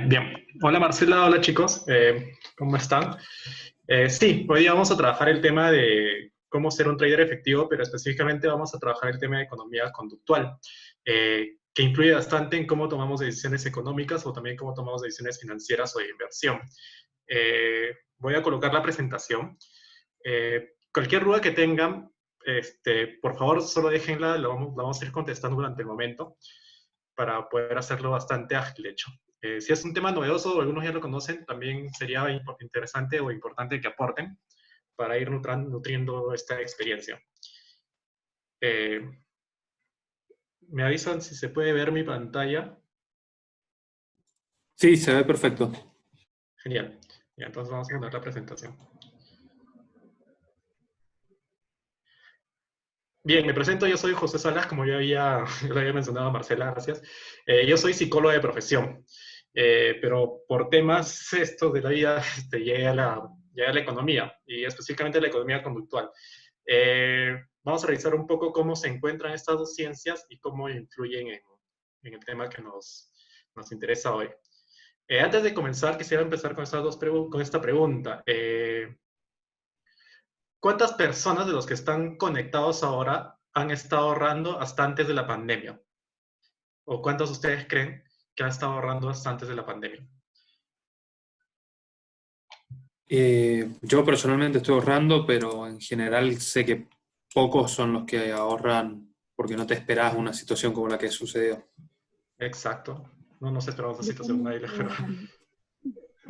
Bien, hola Marcela, hola chicos, ¿cómo están? Sí, hoy día vamos a trabajar el tema de cómo ser un trader efectivo, pero específicamente vamos a trabajar el tema de economía conductual, que influye bastante en cómo tomamos decisiones económicas o también cómo tomamos decisiones financieras o de inversión. Voy a colocar la presentación. Cualquier duda que tengan, por favor, solo déjenla, la vamos a ir contestando durante el momento para poder hacerlo bastante ágil, de hecho. Si es un tema novedoso o algunos ya lo conocen, también sería interesante o importante que aporten para ir nutriendo esta experiencia. Eh, ¿Me avisan si se puede ver mi pantalla? Sí, se ve perfecto. Genial. Ya, entonces vamos a poner la presentación. Bien, me presento, yo soy José Salas, como yo lo había mencionado a Marcela, gracias. Yo soy psicólogo de profesión, pero por temas estos de la vida llegué a la economía, y específicamente a la economía conductual. Vamos a revisar un poco cómo se encuentran estas dos ciencias y cómo influyen en el tema que nos interesa hoy. Antes de comenzar, quisiera empezar con, con esta pregunta. ¿Cuántas personas de los que están conectados ahora han estado ahorrando hasta antes de la pandemia? ¿O cuántos de ustedes creen que han estado ahorrando hasta antes de la pandemia? Yo personalmente estoy ahorrando, pero en general sé que pocos son los que ahorran porque no te esperás una situación como la que sucedió. Exacto. No nos esperamos la Yo situación, también nadie la estoy esperaba.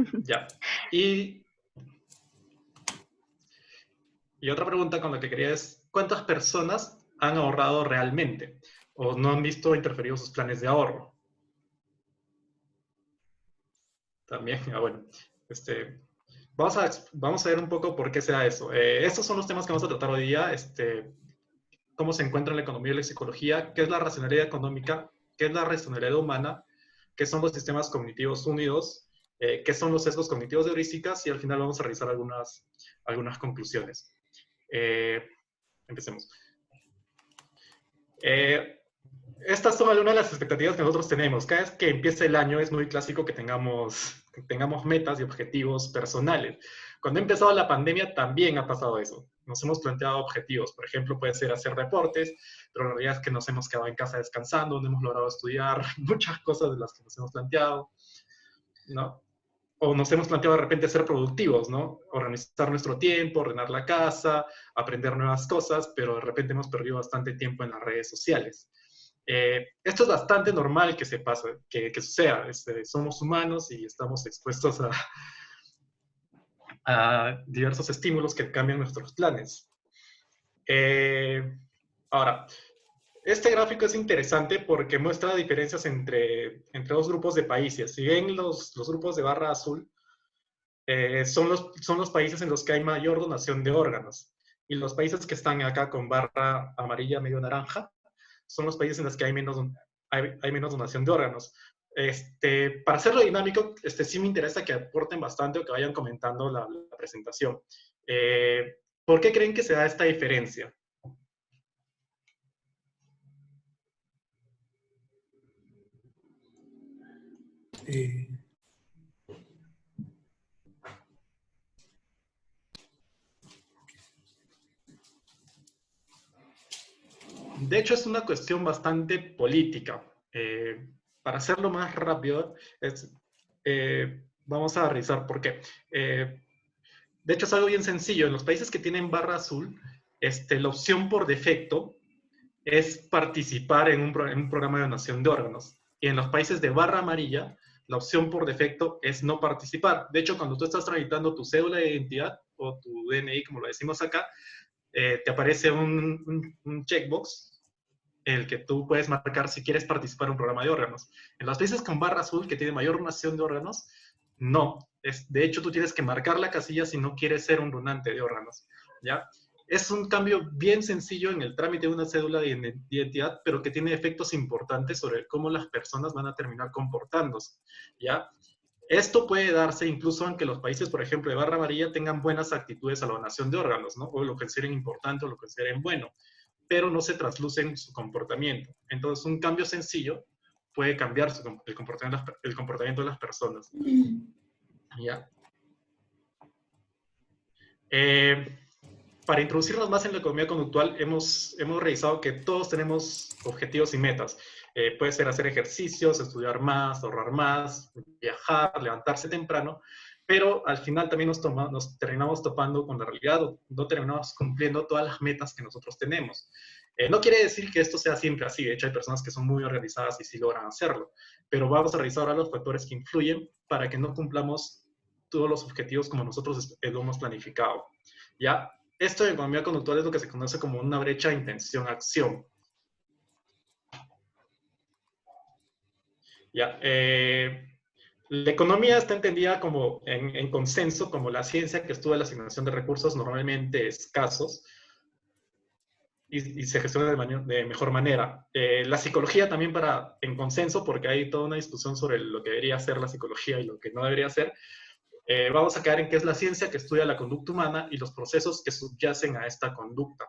ahorrando. Ya. Y otra pregunta con la que quería es, ¿cuántas personas han ahorrado realmente? ¿O no han visto interferidos sus planes de ahorro? También, bueno, este, vamos a ver un poco por qué se da eso. Estos son los temas que vamos a tratar hoy día. Cómo se encuentra la economía y la psicología, qué es la racionalidad económica, qué es la racionalidad humana, qué son los sistemas cognitivos unidos, qué son los sesgos cognitivos de heurísticas, y al final vamos a revisar algunas conclusiones. Empecemos. Eh, Estas son algunas de las expectativas que nosotros tenemos. Cada vez que empieza el año es muy clásico que tengamos metas y objetivos personales. Cuando ha empezado la pandemia también ha pasado eso. Nos hemos planteado objetivos. Por ejemplo, puede ser hacer deportes, pero la realidad es que nos hemos quedado en casa descansando, no hemos logrado estudiar muchas cosas de las que nos hemos planteado, ¿no? O nos hemos planteado de repente ser productivos, ¿no? Organizar nuestro tiempo, ordenar la casa, aprender nuevas cosas, pero de repente hemos perdido bastante tiempo en las redes sociales. Esto es bastante normal que se pase, que suceda. Somos humanos y estamos expuestos a diversos estímulos que cambian nuestros planes. Eh, Ahora, este gráfico es interesante porque muestra diferencias entre dos grupos de países. Si ven los grupos de barra azul, son los países en los que hay mayor donación de órganos. Y los países que están acá con barra amarilla medio naranja son los países en los que hay menos donación de órganos. Para hacerlo dinámico, sí me interesa que aporten bastante o que vayan comentando la presentación. ¿Por qué creen que se da esta diferencia? Eh, De hecho, es una cuestión bastante política. Para hacerlo más rápido, vamos a revisar por qué. De hecho, es algo bien sencillo. En los países que tienen barra azul, la opción por defecto es participar en un programa de donación de órganos. Y en los países de barra amarilla, la opción por defecto es no participar. De hecho, cuando tú estás tramitando tu cédula de identidad o tu DNI, como lo decimos acá, te aparece un checkbox en el que tú puedes marcar si quieres participar en un programa de órganos. En los países con barra azul, que tiene mayor donación de órganos, no. De hecho, tú tienes que marcar la casilla si no quieres ser un donante de órganos, ¿ya? Es un cambio bien sencillo en el trámite de una cédula de identidad, pero que tiene efectos importantes sobre cómo las personas van a terminar comportándose, ¿ya? Esto puede darse incluso aunque los países, por ejemplo, de barra amarilla tengan buenas actitudes a la donación de órganos, ¿no? O lo consideren importante o lo consideren bueno, pero no se trasluce en su comportamiento. Entonces, un cambio sencillo puede cambiar el comportamiento de las personas. ¿Ya? Para introducirnos más en la economía conductual, hemos revisado que todos tenemos objetivos y metas. Puede ser hacer ejercicios, estudiar más, ahorrar más, viajar, levantarse temprano, pero al final también nos terminamos topando con la realidad, o no terminamos cumpliendo todas las metas que nosotros tenemos. No quiere decir que esto sea siempre así, de hecho hay personas que son muy organizadas y sí logran hacerlo, pero vamos a revisar ahora los factores que influyen para que no cumplamos todos los objetivos como nosotros lo hemos planificado. ¿Ya? Esto de economía conductual es lo que se conoce como una brecha de intención-acción. ¿Ya? La economía está entendida como en consenso como la ciencia que estudia la asignación de recursos normalmente escasos y se gestiona de mejor manera. La psicología también en consenso, porque hay toda una discusión sobre lo que debería ser la psicología y lo que no debería ser. Vamos a quedar en que es la ciencia que estudia la conducta humana y los procesos que subyacen a esta conducta,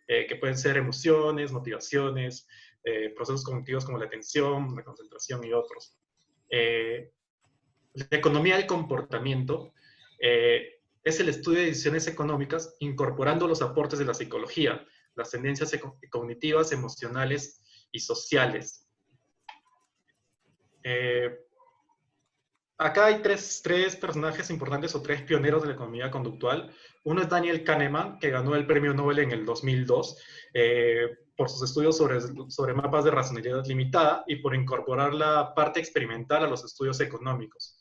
que pueden ser emociones, motivaciones, procesos cognitivos como la atención, la concentración y otros. La economía del comportamiento es el estudio de decisiones económicas incorporando los aportes de la psicología, las tendencias cognitivas, emocionales y sociales. Acá hay tres personajes importantes o tres pioneros de la economía conductual. Uno es Daniel Kahneman, que ganó el premio Nobel en el 2002 por sus estudios sobre mapas de racionalidad limitada y por incorporar la parte experimental a los estudios económicos.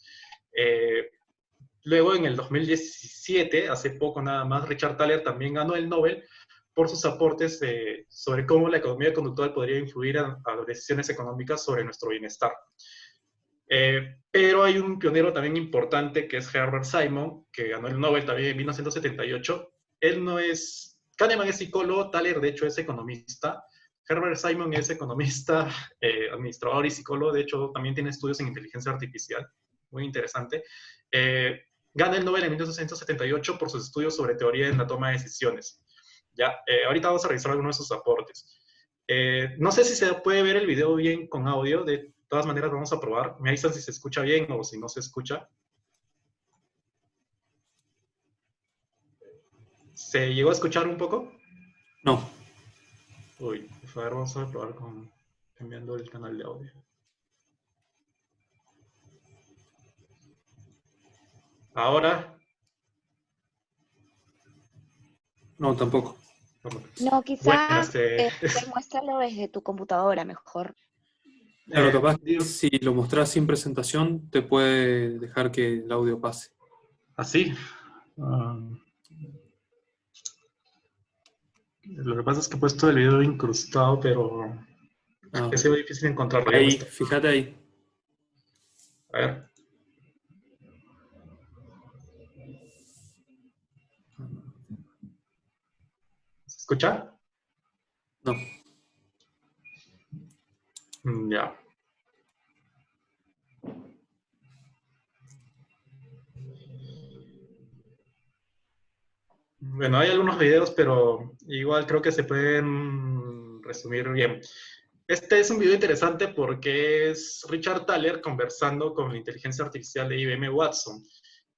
Luego, en el 2017, hace poco nada más, Richard Thaler también ganó el Nobel por sus aportes sobre cómo la economía conductual podría influir a las decisiones económicas sobre nuestro bienestar. Pero hay un pionero también importante que es Herbert Simon, que ganó el Nobel también en 1978. Él no es, Kahneman es psicólogo, Thaler de hecho es economista. Herbert Simon es economista, administrador y psicólogo, de hecho también tiene estudios en inteligencia artificial, muy interesante. Gana el Nobel en 1978 por sus estudios sobre teoría en la toma de decisiones. Ya, ahorita vamos a revisar algunos de sus aportes. No sé si se puede ver el video bien con audio, de todas maneras vamos a probar. Me avisan si se escucha bien o si no se escucha. ¿Se llegó a escuchar un poco? No. Uy, a ver, vamos a probar cambiando el canal de audio. Ahora. No, tampoco. No, Bueno, quizás muéstralo desde tu computadora mejor. Claro, capaz que si lo mostrás sin presentación, te puede dejar que el audio pase. ¿Así? Lo que pasa es que he puesto el video incrustado, pero ha sido difícil encontrarlo. Ahí, fíjate ahí. A ver. ¿Se escucha? No. Ya. Bueno, hay algunos videos, pero igual creo que se pueden resumir bien. Este es un video interesante porque es Richard Thaler conversando con la inteligencia artificial de IBM Watson.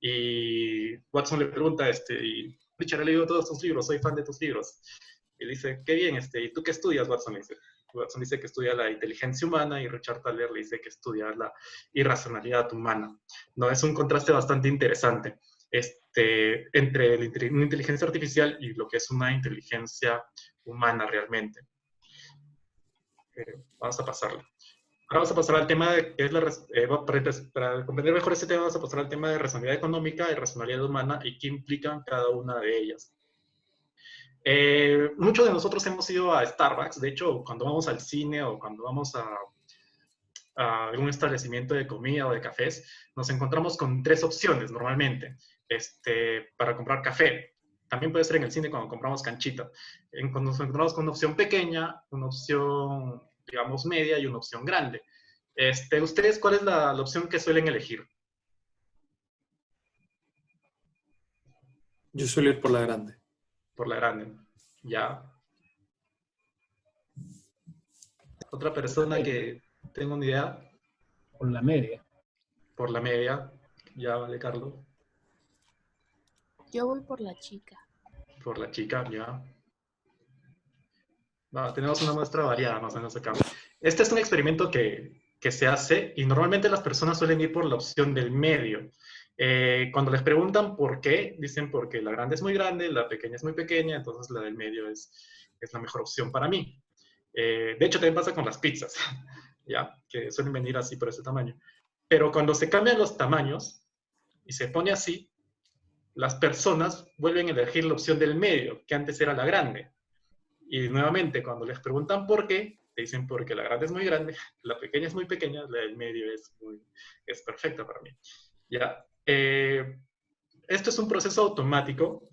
Y Watson le pregunta, y Richard, he leído todos tus libros, soy fan de tus libros. Y dice, qué bien, ¿y tú qué estudias, Watson? Watson dice que estudia la inteligencia humana y Richard Thaler le dice que estudia la irracionalidad humana. No, es un contraste bastante interesante entre una inteligencia artificial y lo que es una inteligencia humana realmente. Vamos a pasarlo. Ahora vamos a pasar al tema de que es para comprender mejor este tema, vamos a pasar al tema de racionalidad económica y racionalidad humana y qué implican cada una de ellas. Muchos de nosotros hemos ido a Starbucks, de hecho, cuando vamos al cine o cuando vamos a algún establecimiento de comida o de cafés, nos encontramos con tres opciones normalmente para comprar café. También puede ser en el cine cuando compramos canchita. Cuando nos encontramos con una opción pequeña, una opción, digamos, media y una opción grande. ¿Ustedes cuál es la opción que suelen elegir? Yo suelo ir por la grande. Por la grande, ya. Otra persona que tengo una idea. Por la media. Por la media. Ya vale, Carlos. Yo voy por la chica. Por la chica, ya. Tenemos una muestra variada, más o menos acá. Este es un experimento que se hace y normalmente las personas suelen ir por la opción del medio. Cuando les preguntan por qué, dicen porque la grande es muy grande, la pequeña es muy pequeña, entonces la del medio es la mejor opción para mí. De hecho, también pasa con las pizzas, ¿ya? Que suelen venir así por ese tamaño. Pero cuando se cambian los tamaños y se pone así, las personas vuelven a elegir la opción del medio, que antes era la grande. Y nuevamente, cuando les preguntan por qué, te dicen porque la grande es muy grande, la pequeña es muy pequeña, la del medio es perfecta para mí. ¿Ya? Esto es un proceso automático,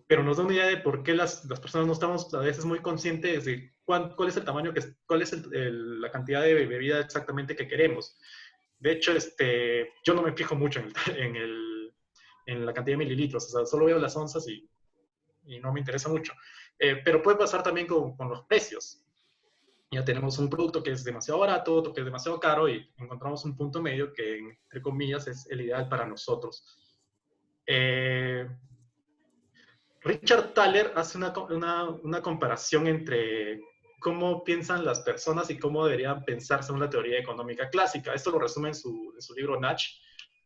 pero nos da una idea de por qué las personas no estamos a veces muy conscientes de cuál es el tamaño, cuál es la cantidad de bebida exactamente que queremos. De hecho, yo no me fijo mucho en la cantidad de mililitros, o sea, solo veo las onzas y no me interesa mucho. Pero puede pasar también con los precios. Ya tenemos un producto que es demasiado barato, otro que es demasiado caro y encontramos un punto medio que, entre comillas, es el ideal para nosotros. Richard Thaler hace una comparación entre cómo piensan las personas y cómo deberían pensar según la teoría económica clásica. Esto lo resume en su libro Natch,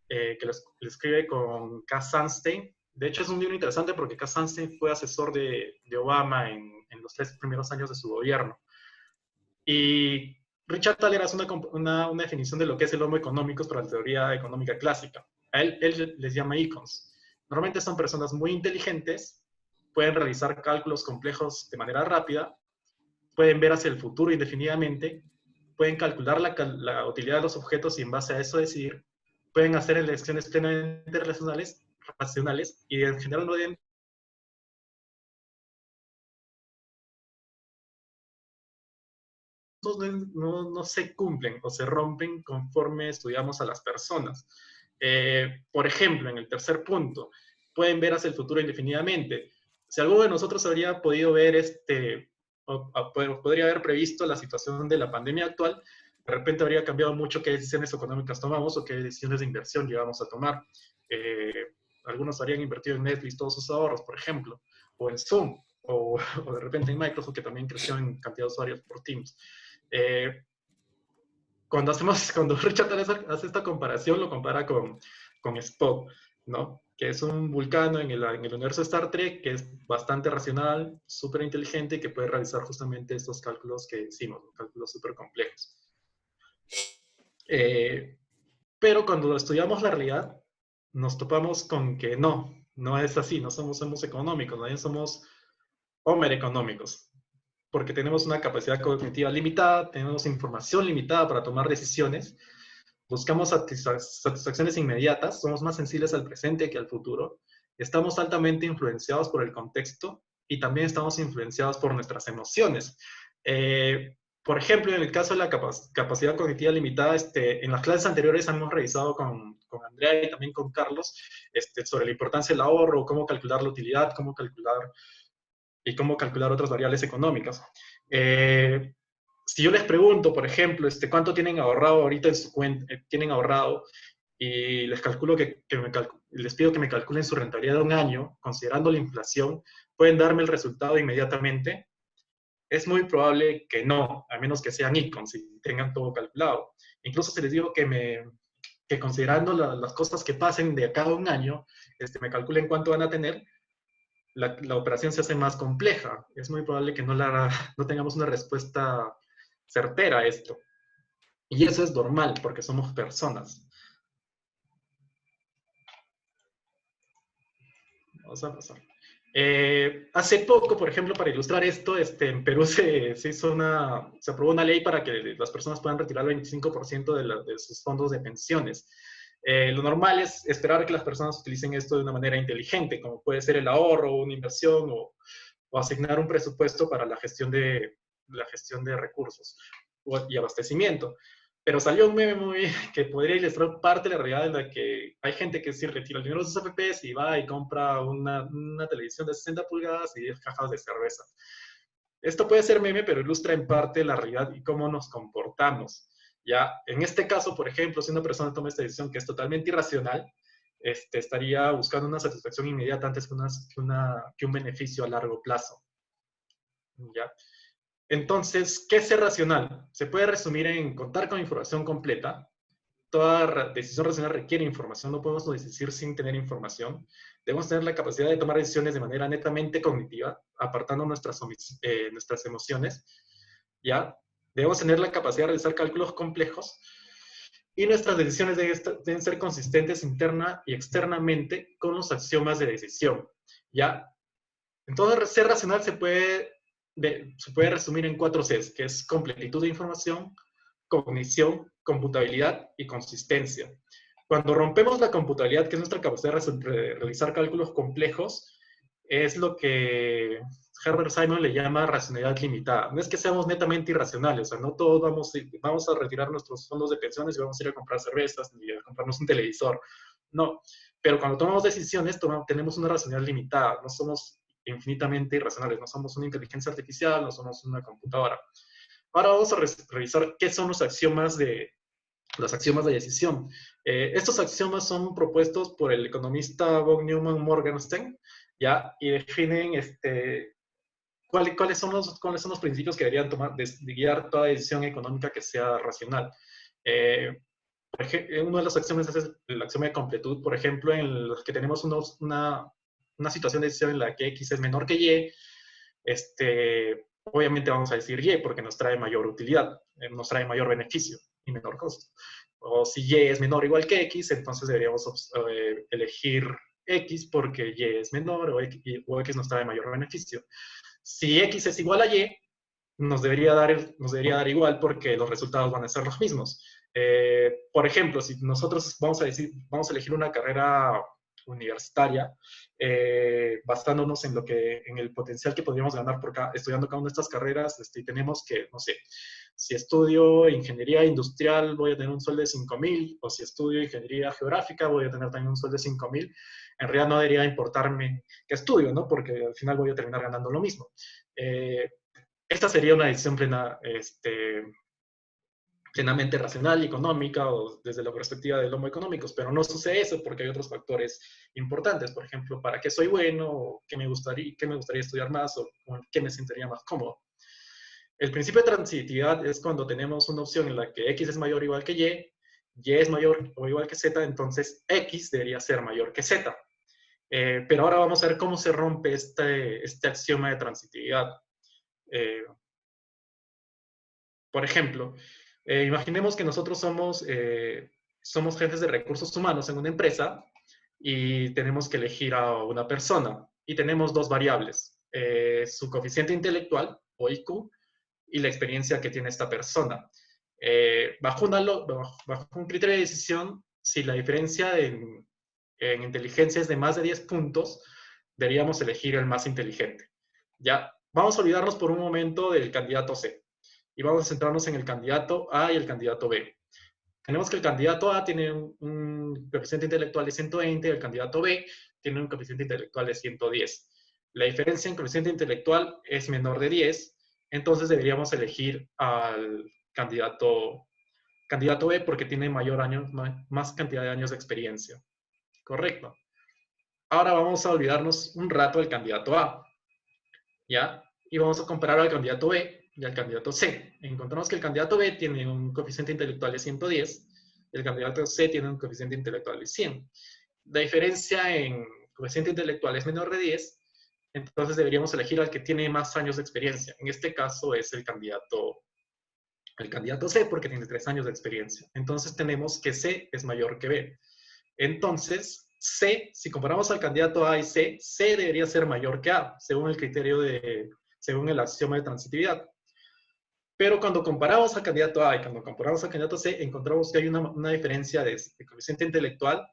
que lo escribe con Cass Sunstein. De hecho, es un libro interesante porque Cass Sunstein fue asesor de Obama en los 3 primeros años de su gobierno. Y Richard Thaler hace una definición de lo que es el Homo económicos para la teoría económica clásica. A él les llama icons. Normalmente son personas muy inteligentes, pueden realizar cálculos complejos de manera rápida, pueden ver hacia el futuro indefinidamente, pueden calcular la utilidad de los objetos y en base a eso decidir, pueden hacer elecciones plenamente racionales y en general no se cumplen o se rompen conforme estudiamos a las personas. Por ejemplo, en el tercer punto, pueden ver hacia el futuro indefinidamente. Si alguno de nosotros habría podido ver podría haber previsto la situación de la pandemia actual, de repente habría cambiado mucho qué decisiones económicas tomamos o qué decisiones de inversión llevamos a tomar. Algunos habrían invertido en Netflix todos sus ahorros, por ejemplo, o en Zoom, o de repente en Microsoft, que también creció en cantidad de usuarios por Teams. Cuando Richard Thaler hace esta comparación, lo compara con Spock, ¿no? Que es un vulcano en el universo de Star Trek, que es bastante racional, súper inteligente y que puede realizar justamente estos cálculos que hicimos, cálculos súper complejos. Pero cuando estudiamos la realidad, nos topamos con que no es así, no somos económicos, no somos homer económicos, porque tenemos una capacidad cognitiva limitada, tenemos información limitada para tomar decisiones, buscamos satisfacciones inmediatas, somos más sensibles al presente que al futuro, estamos altamente influenciados por el contexto y también estamos influenciados por nuestras emociones. Por ejemplo, en el caso de la capacidad cognitiva limitada, en las clases anteriores hemos revisado con Andrea y también con Carlos sobre la importancia del ahorro, cómo calcular la utilidad, cómo calcular otras variables económicas. Si yo les pregunto, por ejemplo, cuánto tienen ahorrado ahorita en su cuenta, tienen ahorrado, y les calculo les pido que me calculen su rentabilidad de un año, considerando la inflación, pueden darme el resultado inmediatamente. Es muy probable que no, a menos que sean icons y tengan todo calculado. Incluso si les digo que considerando las cosas que pasen de acá a un año, me calculen cuánto van a tener, la operación se hace más compleja. Es muy probable que no tengamos una respuesta certera a esto. Y eso es normal, porque somos personas. Vamos a pasar. Hace poco, por ejemplo, para ilustrar esto, en Perú se aprobó una ley para que las personas puedan retirar el 25% de sus fondos de pensiones. Lo normal es esperar que las personas utilicen esto de una manera inteligente, como puede ser el ahorro, una inversión o asignar un presupuesto para la gestión de recursos y abastecimiento. Pero salió un meme que podría ilustrar parte de la realidad en la que hay gente que sí retira el dinero de sus AFPs y va y compra una televisión de 60 pulgadas y 10 cajas de cerveza. Esto puede ser meme, pero ilustra en parte la realidad y cómo nos comportamos. Ya, en este caso, por ejemplo, si una persona toma esta decisión que es totalmente irracional, estaría buscando una satisfacción inmediata antes que un beneficio a largo plazo. ¿Ya? Entonces, ¿qué es ser racional? Se puede resumir en contar con información completa. Toda decisión racional requiere información, no podemos decidir sin tener información. Debemos tener la capacidad de tomar decisiones de manera netamente cognitiva, apartando nuestras emociones, ¿ya? Debemos tener la capacidad de realizar cálculos complejos y nuestras decisiones deben ser consistentes interna y externamente con los axiomas de decisión, ¿ya? Entonces, ser racional se puede resumir en 4 Cs, que es completitud de información, cognición, computabilidad y consistencia. Cuando rompemos la computabilidad, que es nuestra capacidad de realizar cálculos complejos, es lo que Herbert Simon le llama racionalidad limitada. No es que seamos netamente irracionales, o sea, no todos vamos a retirar nuestros fondos de pensiones y vamos a ir a comprar cervezas ni a comprarnos un televisor. No, pero cuando tomamos decisiones tenemos una racionalidad limitada, no somos infinitamente irracionales, no somos una inteligencia artificial, no somos una computadora. Ahora vamos a revisar qué son los axiomas de decisión. Estos axiomas son propuestos por el economista von Neumann Morgenstern, ¿ya? Y definen cuáles son los principios que deberían de guiar toda decisión económica que sea racional. Uno de los axiomas es el axioma de completud, por ejemplo, en los que tenemos una situación de decisión en la que X es menor que Y, obviamente vamos a decir Y porque nos trae mayor utilidad, nos trae mayor beneficio y menor costo. O si Y es menor o igual que X, entonces deberíamos elegir X porque Y es menor o X nos trae mayor beneficio. Si X es igual a Y, nos debería dar igual porque los resultados van a ser los mismos. Por ejemplo, si nosotros vamos a elegir una carrera universitaria, basándonos en el potencial que podríamos ganar estudiando cada una de estas carreras, tenemos que, no sé, si estudio ingeniería industrial voy a tener un sueldo de 5,000, o si estudio ingeniería geográfica voy a tener también un sueldo de 5,000. En realidad no debería importarme qué estudio, ¿no? Porque al final voy a terminar ganando lo mismo. Esta sería una decisión plenamente racional y económica, o desde la perspectiva del homo económicos, pero no sucede eso porque hay otros factores importantes. Por ejemplo, ¿para qué soy bueno? O ¿qué me gustaría estudiar más? ¿O con qué me sentiría más cómodo? El principio de transitividad es cuando tenemos una opción en la que X es mayor o igual que Y es mayor o igual que Z, entonces X debería ser mayor que Z. Pero ahora vamos a ver cómo se rompe este axioma de transitividad. Por ejemplo, imaginemos que nosotros somos gentes de recursos humanos en una empresa y tenemos que elegir a una persona. Y tenemos 2 variables, su coeficiente intelectual, o IQ, y la experiencia que tiene esta persona. Bajo un criterio de decisión, si la diferencia en inteligencia es de más de 10 puntos, deberíamos elegir el más inteligente. Ya, vamos a olvidarnos por un momento del candidato C y vamos a centrarnos en el candidato A y el candidato B. Tenemos que el candidato A tiene un coeficiente intelectual de 120 y el candidato B tiene un coeficiente intelectual de 110. La diferencia en coeficiente intelectual es menor de 10, entonces deberíamos elegir al candidato B porque tiene más cantidad de años de experiencia. Correcto. Ahora vamos a olvidarnos un rato del candidato A, ¿ya? Y vamos a comparar al candidato B y al candidato C. Encontramos que el candidato B tiene un coeficiente intelectual de 110 y el candidato C tiene un coeficiente intelectual de 100. La diferencia en coeficiente intelectual es menor de 10, entonces deberíamos elegir al que tiene más años de experiencia. En este caso es el candidato C porque tiene 3 años de experiencia. Entonces tenemos que C es mayor que B. Entonces, C, si comparamos al candidato A y C, C debería ser mayor que A, según según el axioma de transitividad. Pero cuando comparamos al candidato A y cuando comparamos al candidato C, encontramos que hay una diferencia de coeficiente intelectual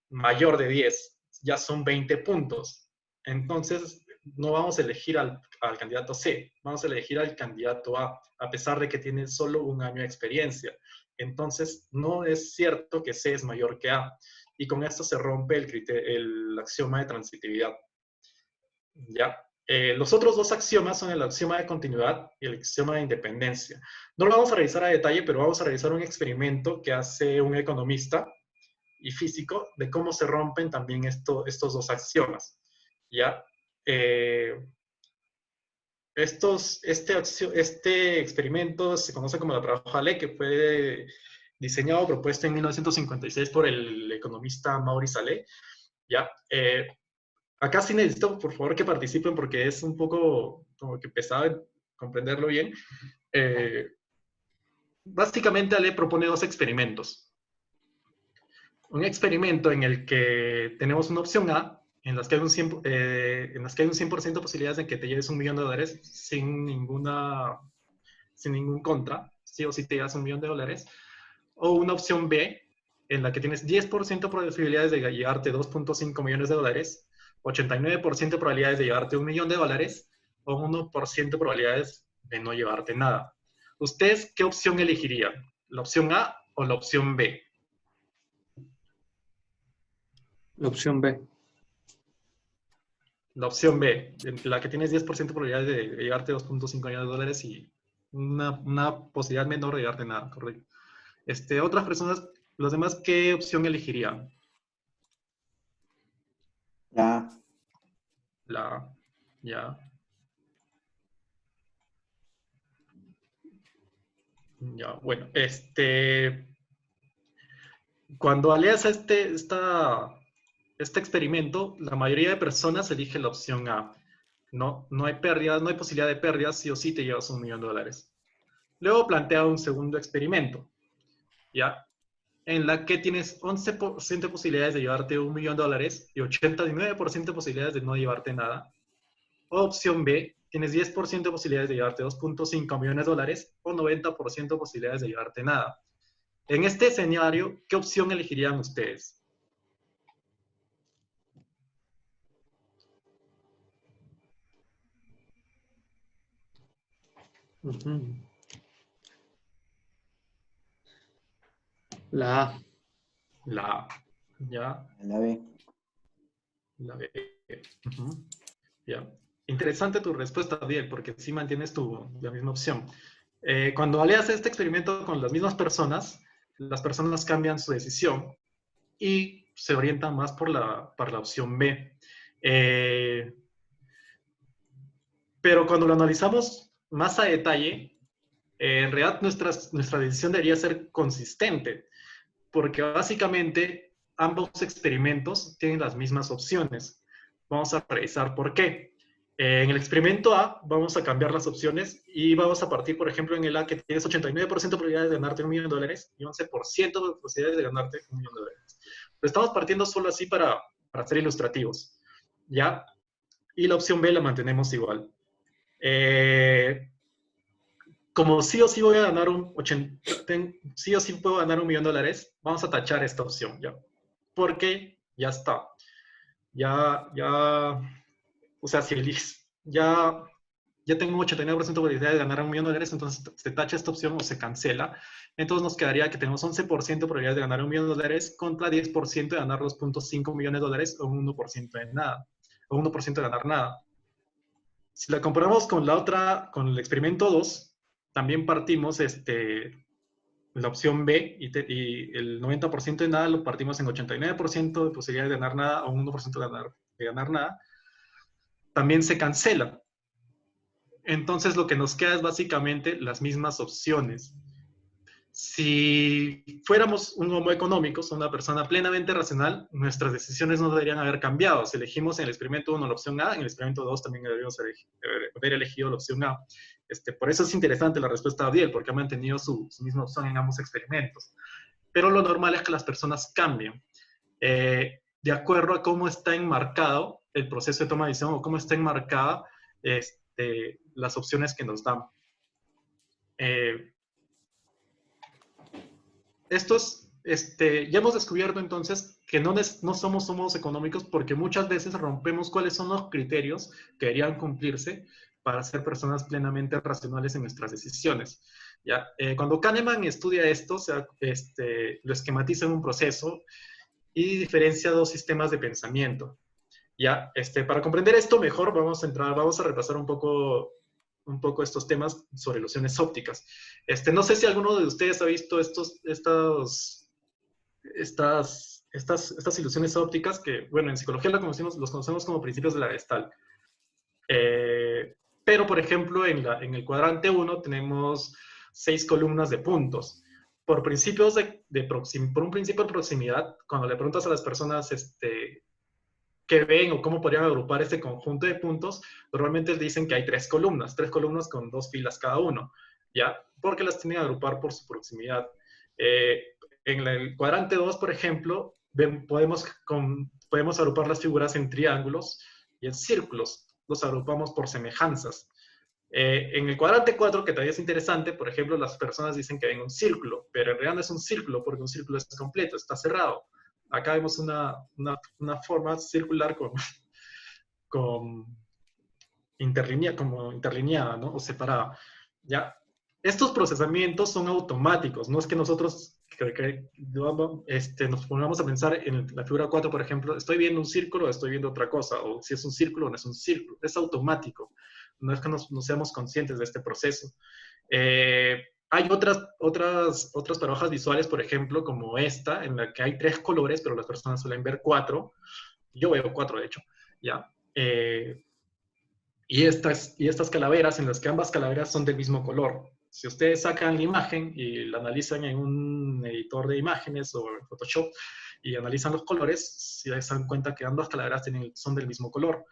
mayor de 10. Ya son 20 puntos. Entonces, no vamos a elegir al candidato C, vamos a elegir al candidato A pesar de que tiene solo 1 año de experiencia. Entonces, no es cierto que C es mayor que A. Y con esto se rompe el axioma de transitividad. ¿Ya? Los otros dos axiomas son el axioma de continuidad y el axioma de independencia. No lo vamos a revisar a detalle, pero vamos a revisar un experimento que hace un economista y físico de cómo se rompen también estos dos axiomas. ¿Ya? Este experimento se conoce como la paradoja Lee, que fue diseñado, propuesto en 1956 por el economista Maurice Allais. ¿Ya? Acá sí necesito, por favor, que participen porque es un poco como que pesado comprenderlo bien. Básicamente, Ale propone dos experimentos. Un experimento en el que tenemos una opción A, en las que hay un 100% de posibilidades de que te lleves $1.000.000 sin ningún contra, sí o sí te llevas $1.000.000, o una opción B, en la que tienes 10% de probabilidades de llevarte $2.5 millones, 89% de probabilidades de llevarte $1.000.000, o 1% de probabilidades de no llevarte nada. ¿Ustedes qué opción elegirían? ¿La opción A o la opción B? La opción B. La opción B, la que tienes 10% de probabilidades de llevarte $2.5 millones y una posibilidad menor de llevarte nada, correcto. Otras personas, los demás, ¿qué opción elegirían? La La A, ya. Ya, bueno, cuando aleas este experimento, la mayoría de personas elige la opción A. No hay pérdida, no hay posibilidad de pérdidas, sí o sí te llevas $1.000.000. Luego plantea un segundo experimento, ¿ya? En la que tienes 11% de posibilidades de llevarte $1.000.000 y 89% de posibilidades de no llevarte nada. O opción B, tienes 10% de posibilidades de llevarte $2.5 millones o 90% de posibilidades de llevarte nada. En este escenario, ¿qué opción elegirían ustedes? Ujú. La A. La A, ¿ya? la B. La B. Ujú. Ya. Interesante tu respuesta, Diel, porque sí mantienes la misma opción. Cuando aleas este experimento con las mismas personas, las personas cambian su decisión y se orientan más por la opción B. Pero cuando lo analizamos más a detalle, en realidad nuestra decisión debería ser consistente, porque básicamente ambos experimentos tienen las mismas opciones. Vamos a revisar por qué. En el experimento A vamos a cambiar las opciones y vamos a partir, por ejemplo, en el A que tienes 89% de probabilidades de ganarte $1.000.000 y 11% de posibilidades de ganarte $1.000.000. Pero estamos partiendo solo así para ser ilustrativos, ¿ya? Y la opción B la mantenemos igual. Como sí o sí voy a ganar sí o sí puedo ganar $1.000.000, vamos a tachar esta opción, ¿ya? Porque ya está. O sea, si eliges, ya tengo un 89% de probabilidad de ganar $1.000.000, entonces se tacha esta opción o se cancela. Entonces nos quedaría que tenemos 11% de probabilidad de ganar $1.000.000 contra 10% de ganar $2.5 millones o un 1% de nada, o 1% de ganar nada. Si la comparamos con con el experimento 2, también partimos la opción B y el 90% de nada lo partimos en 89% de posibilidad de ganar nada o 1% de ganar nada. También se cancela. Entonces lo que nos queda es básicamente las mismas opciones. Si fuéramos un homo económicos, una persona plenamente racional, nuestras decisiones no deberían haber cambiado. Si elegimos en el experimento 1 la opción A, en el experimento 2 también deberíamos haber elegido la opción A. Por eso es interesante la respuesta de Adiel, porque ha mantenido su misma opción en ambos experimentos. Pero lo normal es que las personas cambien de acuerdo a cómo está enmarcado el proceso de toma de decisión o cómo está enmarcada las opciones que nos dan. Ya hemos descubierto entonces que no somos homos económicos porque muchas veces rompemos cuáles son los criterios que deberían cumplirse para ser personas plenamente racionales en nuestras decisiones. ¿Ya? Cuando Kahneman estudia esto, lo esquematiza en un proceso y diferencia dos sistemas de pensamiento. Ya, para comprender esto mejor, vamos a repasar un poco estos temas sobre ilusiones ópticas. No sé si alguno de ustedes ha visto estas ilusiones ópticas que, bueno, en psicología los conocemos como principios de la Gestalt. Pero, por ejemplo, en el cuadrante 1 tenemos 6 columnas de puntos. Por un principio de proximidad, cuando le preguntas a las personas qué ven o cómo podrían agrupar este conjunto de puntos, normalmente dicen que hay 3 columnas con 2 filas cada uno, ¿ya? Porque las tienen que agrupar por su proximidad. En el cuadrante 2, por ejemplo, podemos agrupar las figuras en triángulos y en círculos. Los agrupamos por semejanzas. En el cuadrante 4, que también es interesante, por ejemplo, las personas dicen que ven un círculo, pero en realidad no es un círculo porque un círculo es completo, está cerrado. Acá vemos una forma circular con interlineada, ¿no? O separada. ¿Ya? Estos procesamientos son automáticos, no es que nosotros nos pongamos a pensar en la figura 4, por ejemplo, estoy viendo un círculo o estoy viendo otra cosa, o si es un círculo o no es un círculo, es automático, no es que no seamos conscientes de este proceso. Hay otras paradojas visuales, por ejemplo, como esta, en la que hay 3 colores, pero las personas suelen ver 4. Yo veo 4, de hecho, ¿ya? Y estas calaveras, en las que ambas calaveras son del mismo color. Si ustedes sacan la imagen y la analizan en un editor de imágenes o en Photoshop y analizan los colores, se dan cuenta que ambas calaveras son del mismo color.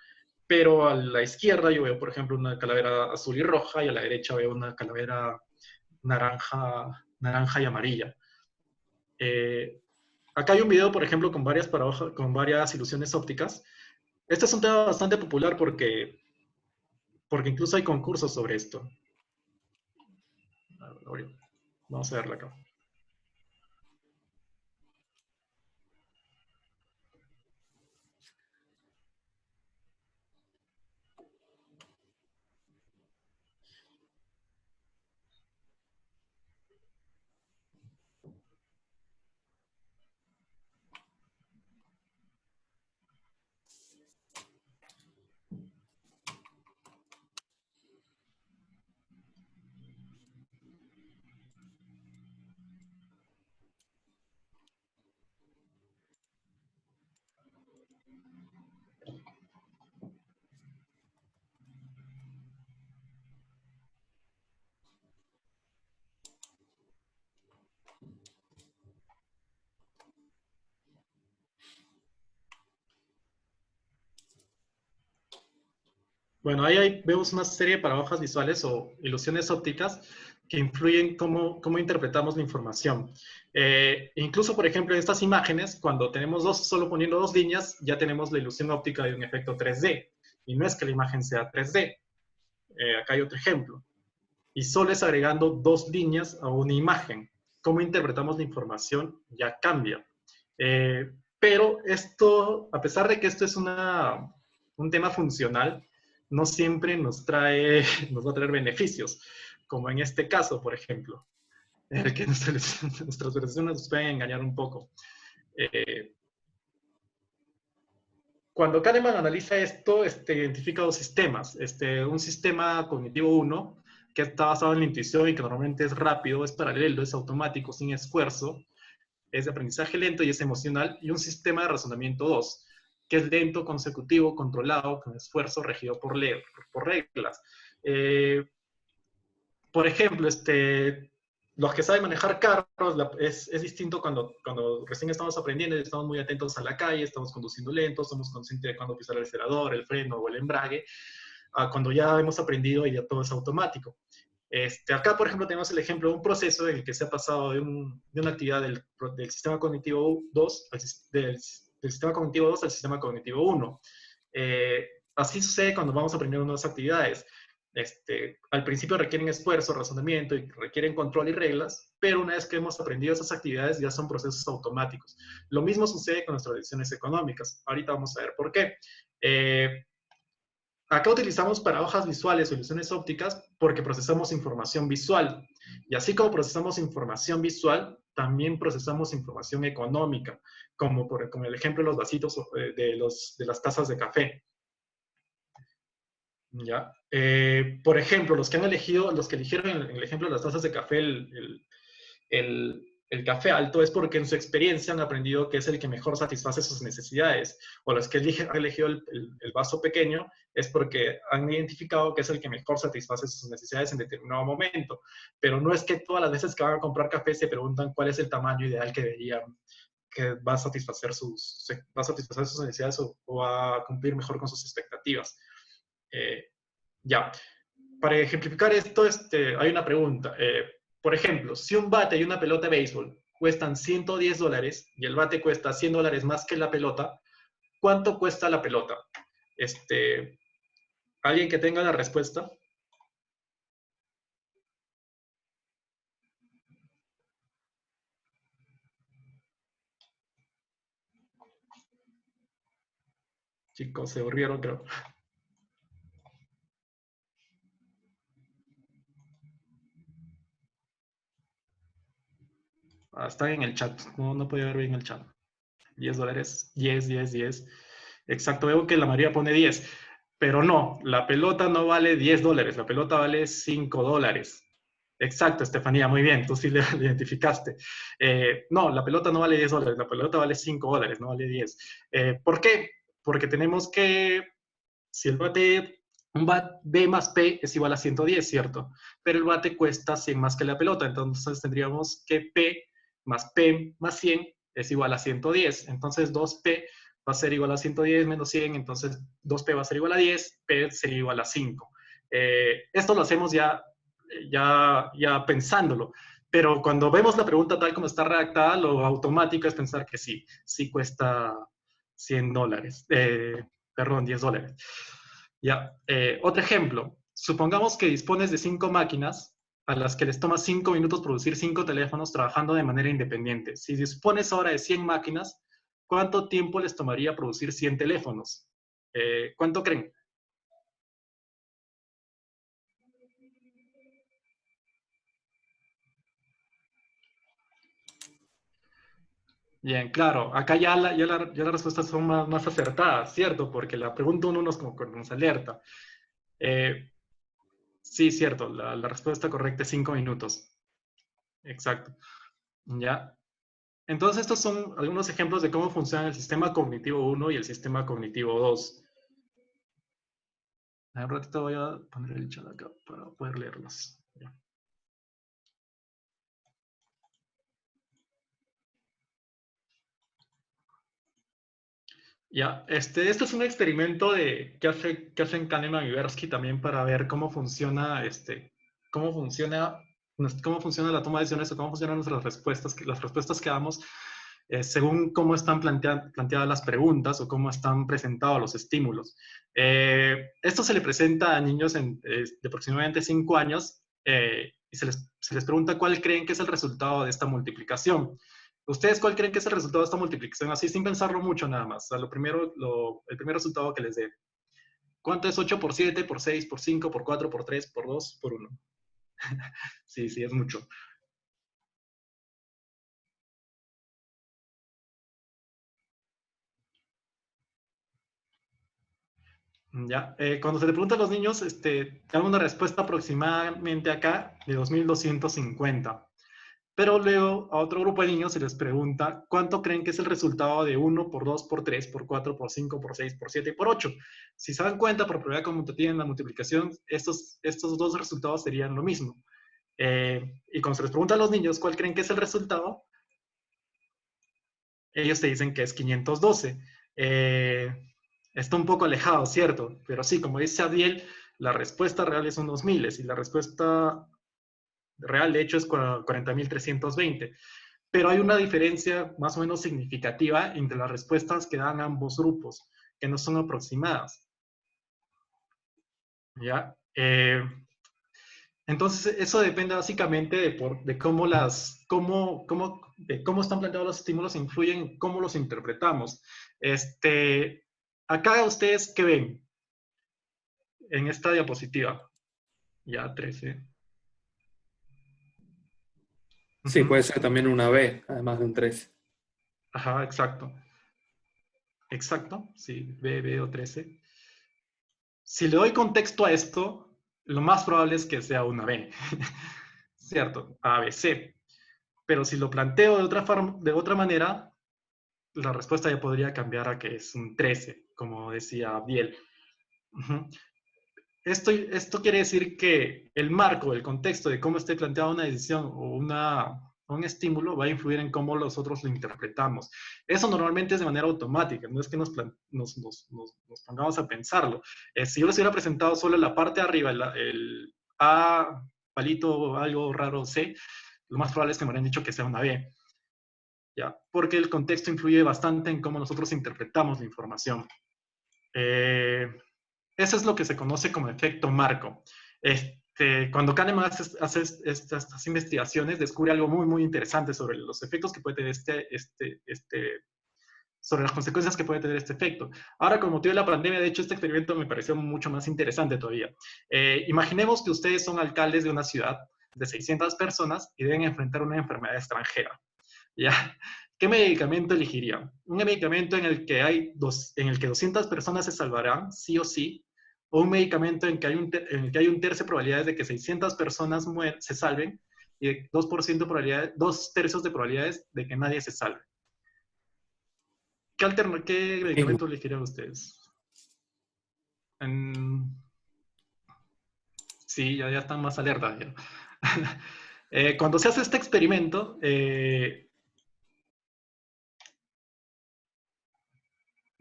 Pero a la izquierda yo veo, por ejemplo, una calavera azul y roja, y a la derecha veo una calavera naranja y amarilla. Acá hay un video, por ejemplo, con varias ilusiones ópticas. Este es un tema bastante popular porque incluso hay concursos sobre esto. Vamos a verla acá. Bueno, ahí vemos una serie de paradojas visuales o ilusiones ópticas que influyen cómo interpretamos la información. Incluso, por ejemplo, en estas imágenes, cuando tenemos solo poniendo 2 líneas, ya tenemos la ilusión óptica de un efecto 3D. Y no es que la imagen sea 3D. Acá hay otro ejemplo. Y solo es agregando 2 líneas a una imagen. Cómo interpretamos la información ya cambia. Pero esto, a pesar de que esto es un tema funcional, no siempre nos va a traer beneficios, como en este caso, por ejemplo, en el que nuestras versiones nos pueden engañar un poco. Cuando Kahneman analiza esto, identifica 2 sistemas. Un sistema cognitivo 1, que está basado en la intuición y que normalmente es rápido, es paralelo, es automático, sin esfuerzo, es de aprendizaje lento y es emocional, y un sistema de razonamiento 2, que es lento, consecutivo, controlado, con esfuerzo, regido por reglas. Por ejemplo, los que saben manejar carros, es distinto cuando recién estamos aprendiendo y estamos muy atentos a la calle, estamos conduciendo lento, somos conscientes de cuándo pisar el acelerador, el freno o el embrague, cuando ya hemos aprendido y ya todo es automático. Acá, por ejemplo, tenemos el ejemplo de un proceso en el que se ha pasado de una actividad del sistema cognitivo 2 del sistema cognitivo 2 al sistema cognitivo 1. Así sucede cuando vamos a aprender nuevas actividades. Al principio requieren esfuerzo, razonamiento y requieren control y reglas, pero una vez que hemos aprendido esas actividades ya son procesos automáticos. Lo mismo sucede con nuestras decisiones económicas. Ahorita vamos a ver por qué. acá utilizamos paradojas visuales o ilusiones ópticas porque procesamos información visual. Y así como procesamos información visual, también procesamos información económica, como el ejemplo de los vasitos de las tazas de café. ¿Ya? Por ejemplo, los que eligieron en el ejemplo de las tazas de café el café alto es porque en su experiencia han aprendido que es el que mejor satisface sus necesidades. O los que han elegido el vaso pequeño es porque han identificado que es el que mejor satisface sus necesidades en determinado momento. Pero no es que todas las veces que van a comprar café se preguntan cuál es el tamaño ideal que va a satisfacer sus necesidades o va a cumplir mejor con sus expectativas. Ya. Para ejemplificar esto, hay una pregunta. Por ejemplo, si un bate y una pelota de béisbol cuestan $110 y el bate cuesta $100 más que la pelota, ¿cuánto cuesta la pelota? ¿Alguien que tenga la respuesta? Chicos, se aburrieron, creo. Están en el chat. No podía ver bien el chat. $10. 10. Exacto, veo que la mayoría pone 10. Pero no, la pelota no vale $10. La pelota vale $5. Exacto, Estefanía, muy bien, tú sí le identificaste. No, la pelota no vale $10, la pelota vale $5, no vale 10. ¿Por qué? Porque tenemos que, si un B más P es igual a 110, ¿cierto? Pero el bate cuesta 100 más que la pelota, entonces tendríamos que P más 100 es igual a 110. Entonces 2P va a ser igual a 110 menos 100, entonces 2P va a ser igual a 10, P sería igual a 5. Esto lo hacemos ya pensándolo. Pero cuando vemos la pregunta tal como está redactada, lo automático es pensar que sí cuesta $100. Perdón, $10. Ya. Otro ejemplo. Supongamos que dispones de 5 máquinas a las que les toma 5 minutos producir 5 teléfonos trabajando de manera independiente. Si dispones ahora de 100 máquinas, ¿cuánto tiempo les tomaría producir 100 teléfonos? ¿Cuánto creen? Bien, claro. Acá ya las respuestas son más acertadas, ¿cierto? Porque la pregunta uno nos alerta. Sí, cierto. La respuesta correcta es 5 minutos. Exacto. ¿Ya? Entonces, estos son algunos ejemplos de cómo funciona el sistema cognitivo 1 y el sistema cognitivo 2. Un ratito voy a poner el chat acá para poder leerlos. ¿Ya? Ya, este es un experimento que hacen Kahneman y Tversky también para ver cómo funciona, cómo funciona la toma de decisiones o cómo funcionan nuestras respuestas, las respuestas que damos según cómo están planteadas las preguntas o cómo están presentados los estímulos. Esto se le presenta a niños de aproximadamente 5 años y se les pregunta cuál creen que es el resultado de esta multiplicación. ¿Ustedes cuál creen que es el resultado de esta multiplicación? Así sin pensarlo mucho nada más. O sea, el primer resultado que les dé. ¿Cuánto es 8 por 7, por 6, por 5, por 4, por 3, por 2, por 1? Sí, es mucho. Ya, cuando se le pregunta a los niños, dan una respuesta aproximadamente acá de 2250. Pero luego a otro grupo de niños se les pregunta cuánto creen que es el resultado de 1 por 2 por 3 por 4 por 5 por 6 por 7 y por 8. Si se dan cuenta, por probabilidad conmutativa en la multiplicación, estos dos resultados serían lo mismo. Y cuando se les pregunta a los niños cuál creen que es el resultado, ellos te dicen que es 512. Está un poco alejado, ¿cierto? Pero sí, como dice Adiel, la respuesta real es unos miles y la respuesta real, de hecho, es 40.320. Pero hay una diferencia más o menos significativa entre las respuestas que dan ambos grupos, que no son aproximadas. ¿Ya? Entonces, eso depende básicamente de cómo están planteados los estímulos, influyen en cómo los interpretamos. Acá ustedes, ¿qué ven? en esta diapositiva. Ya, 13. Sí, Ujú. puede ser también una B, además de un 13. Ajá, exacto. Exacto, sí, B o 13. Si le doy contexto a esto, lo más probable es que sea una B. ¿Cierto? A, B, C. Pero si lo planteo de otra manera, la respuesta ya podría cambiar a que es un 13, como decía Biel. Uh-huh. Esto quiere decir que el marco, el contexto de cómo esté planteada una decisión o un estímulo va a influir en cómo nosotros lo interpretamos. Eso normalmente es de manera automática, no es que nos pongamos a pensarlo. Si yo les hubiera presentado solo la parte de arriba, el A, palito, algo raro, C, lo más probable es que me habrían dicho que sea una B. ¿Ya? Porque el contexto influye bastante en cómo nosotros interpretamos la información. Eso es lo que se conoce como efecto marco. Cuando Kahneman hace estas investigaciones, descubre algo muy, muy interesante sobre los efectos que puede tener sobre las consecuencias que puede tener este efecto. Ahora, con motivo de la pandemia, de hecho, este experimento me pareció mucho más interesante todavía. Imaginemos que ustedes son alcaldes de una ciudad de 600 personas y deben enfrentar una enfermedad extranjera. ¿Ya? ¿Qué medicamento elegirían? Un medicamento en el que 200 personas se salvarán, sí o sí, o un medicamento en el que hay un tercio de probabilidades de que 600 personas se salven y 2 tercios de probabilidades de que nadie se salve. ¿Qué medicamento elegirían ustedes? Sí, ya están más alerta. Cuando se hace este experimento,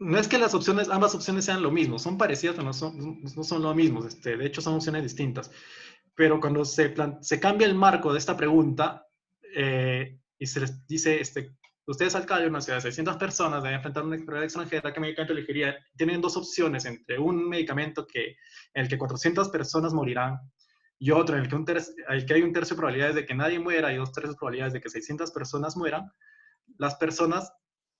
no es que ambas opciones sean lo mismo, son parecidas, pero no son lo mismo. De hecho, son opciones distintas. Pero cuando se cambia el marco de esta pregunta y se les dice, ustedes alcalde de una ciudad de 600 personas deben enfrentar una enfermedad extranjera, ¿qué medicamento elegiría? Tienen dos opciones entre un medicamento en el que 400 personas morirán y otro en el que hay un tercio de probabilidades de que nadie muera y 2 tercios de probabilidades de que 600 personas mueran. Las personas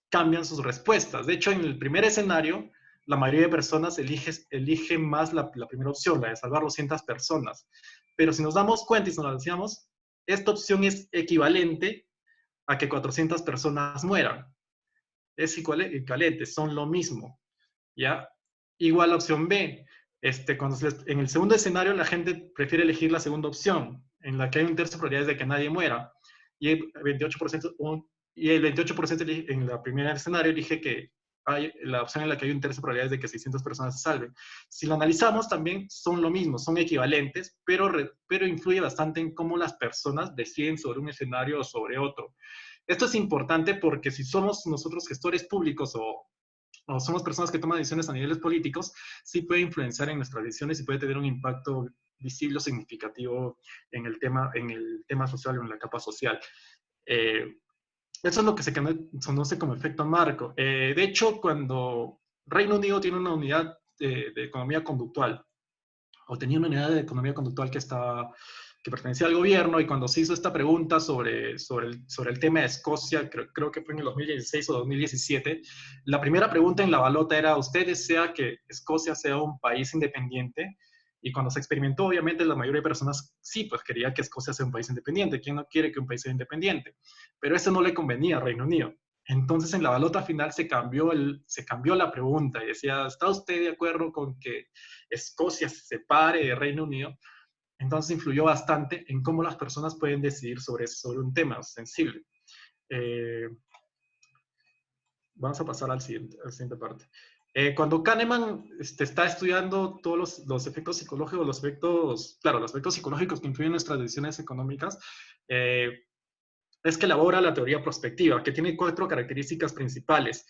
cambian sus respuestas. De hecho, en el primer escenario, la mayoría de personas elige más la primera opción, la de salvar 200 personas. Pero si nos damos cuenta y si nos decíamos, esta opción es equivalente a que 400 personas mueran. Es equivalente, son lo mismo. ¿Ya? Igual la opción B. En el segundo escenario, la gente prefiere elegir la segunda opción, en la que hay un tercio de probabilidades de que nadie muera. Y el 28%, en el primer escenario elige que hay la opción en la que hay un tercio de probabilidades de que 600 personas se salven. Si lo analizamos, también son lo mismo, son equivalentes, pero influye bastante en cómo las personas deciden sobre un escenario o sobre otro. Esto es importante porque si somos nosotros gestores públicos o somos personas que toman decisiones a niveles políticos, sí puede influenciar en nuestras decisiones y puede tener un impacto visible o significativo en el tema social o en la capa social. Eso es lo que se conoce como efecto marco. De hecho, cuando Reino Unido tiene una unidad de economía conductual, o tenía una unidad de economía conductual que pertenecía al gobierno, y cuando se hizo esta pregunta sobre el tema de Escocia, creo que fue en el 2016 o 2017, la primera pregunta en la balota era, ¿usted desea que Escocia sea un país independiente? Y cuando se experimentó, obviamente, la mayoría de personas sí, pues quería que Escocia sea un país independiente. ¿Quién no quiere que un país sea independiente? Pero eso no le convenía a Reino Unido. Entonces, en la balota final se cambió la pregunta y decía, ¿está usted de acuerdo con que Escocia se separe de Reino Unido? Entonces influyó bastante en cómo las personas pueden decidir sobre un tema sensible. Vamos a pasar a la siguiente parte. Cuando Kahneman está estudiando todos los efectos psicológicos, los efectos psicológicos que influyen en nuestras decisiones económicas, es que elabora la teoría prospectiva, que tiene 4 características principales.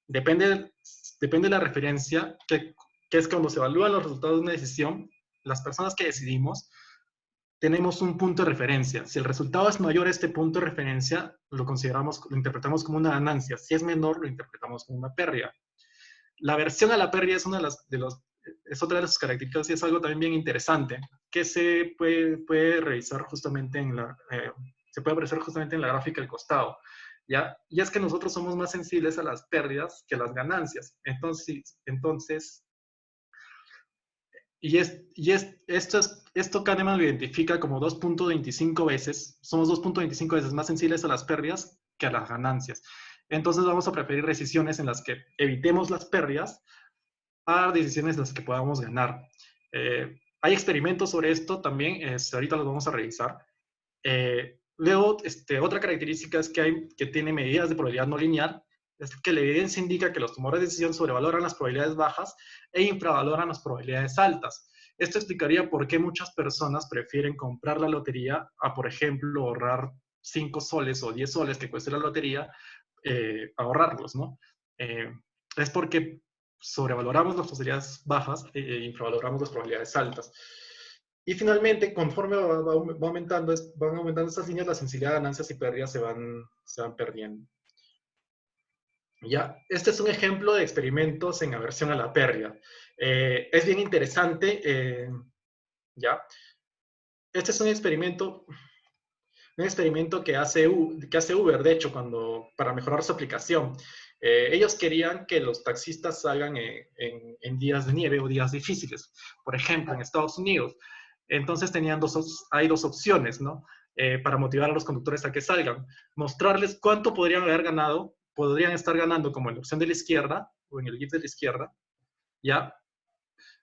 Depende de la referencia, que es cuando se evalúan los resultados de una decisión, las personas que decidimos tenemos un punto de referencia. Si el resultado es mayor a este punto de referencia, lo interpretamos como una ganancia. Si es menor, lo interpretamos como una pérdida. La aversión a la pérdida es es otra de las características y es algo también bien interesante, que se puede revisar justamente se puede apreciar justamente en la gráfica del costado. ¿Ya? Y es que nosotros somos más sensibles a las pérdidas que a las ganancias. Entonces Esto Kahneman lo identifica como 2.25 veces, somos 2.25 veces más sensibles a las pérdidas que a las ganancias. Entonces vamos a preferir decisiones en las que evitemos las pérdidas a decisiones en las que podamos ganar. Hay experimentos sobre esto también, ahorita los vamos a revisar. Luego, otra característica es que tiene medidas de probabilidad no lineal, es que la evidencia indica que los tomadores de decisión sobrevaloran las probabilidades bajas e infravaloran las probabilidades altas. Esto explicaría por qué muchas personas prefieren comprar la lotería a, por ejemplo, ahorrar 5 soles o 10 soles que cueste la lotería, ahorrarlos, ¿no? Es porque sobrevaloramos las probabilidades bajas e infravaloramos las probabilidades altas. Y finalmente, conforme van aumentando estas líneas, la sensibilidad de ganancias y pérdidas se van perdiendo. Ya, este es un ejemplo de experimentos en aversión a la pérdida. Es bien interesante, ya. Este es un experimento que hace Uber, de hecho, para mejorar su aplicación. Ellos querían que los taxistas salgan en días de nieve o días difíciles. Por ejemplo, en Estados Unidos. Entonces hay dos opciones, ¿no? Para motivar a los conductores a que salgan. Mostrarles cuánto podrían haber ganado, podrían estar ganando como en la opción de la izquierda, o en el GIF de la izquierda, ¿ya?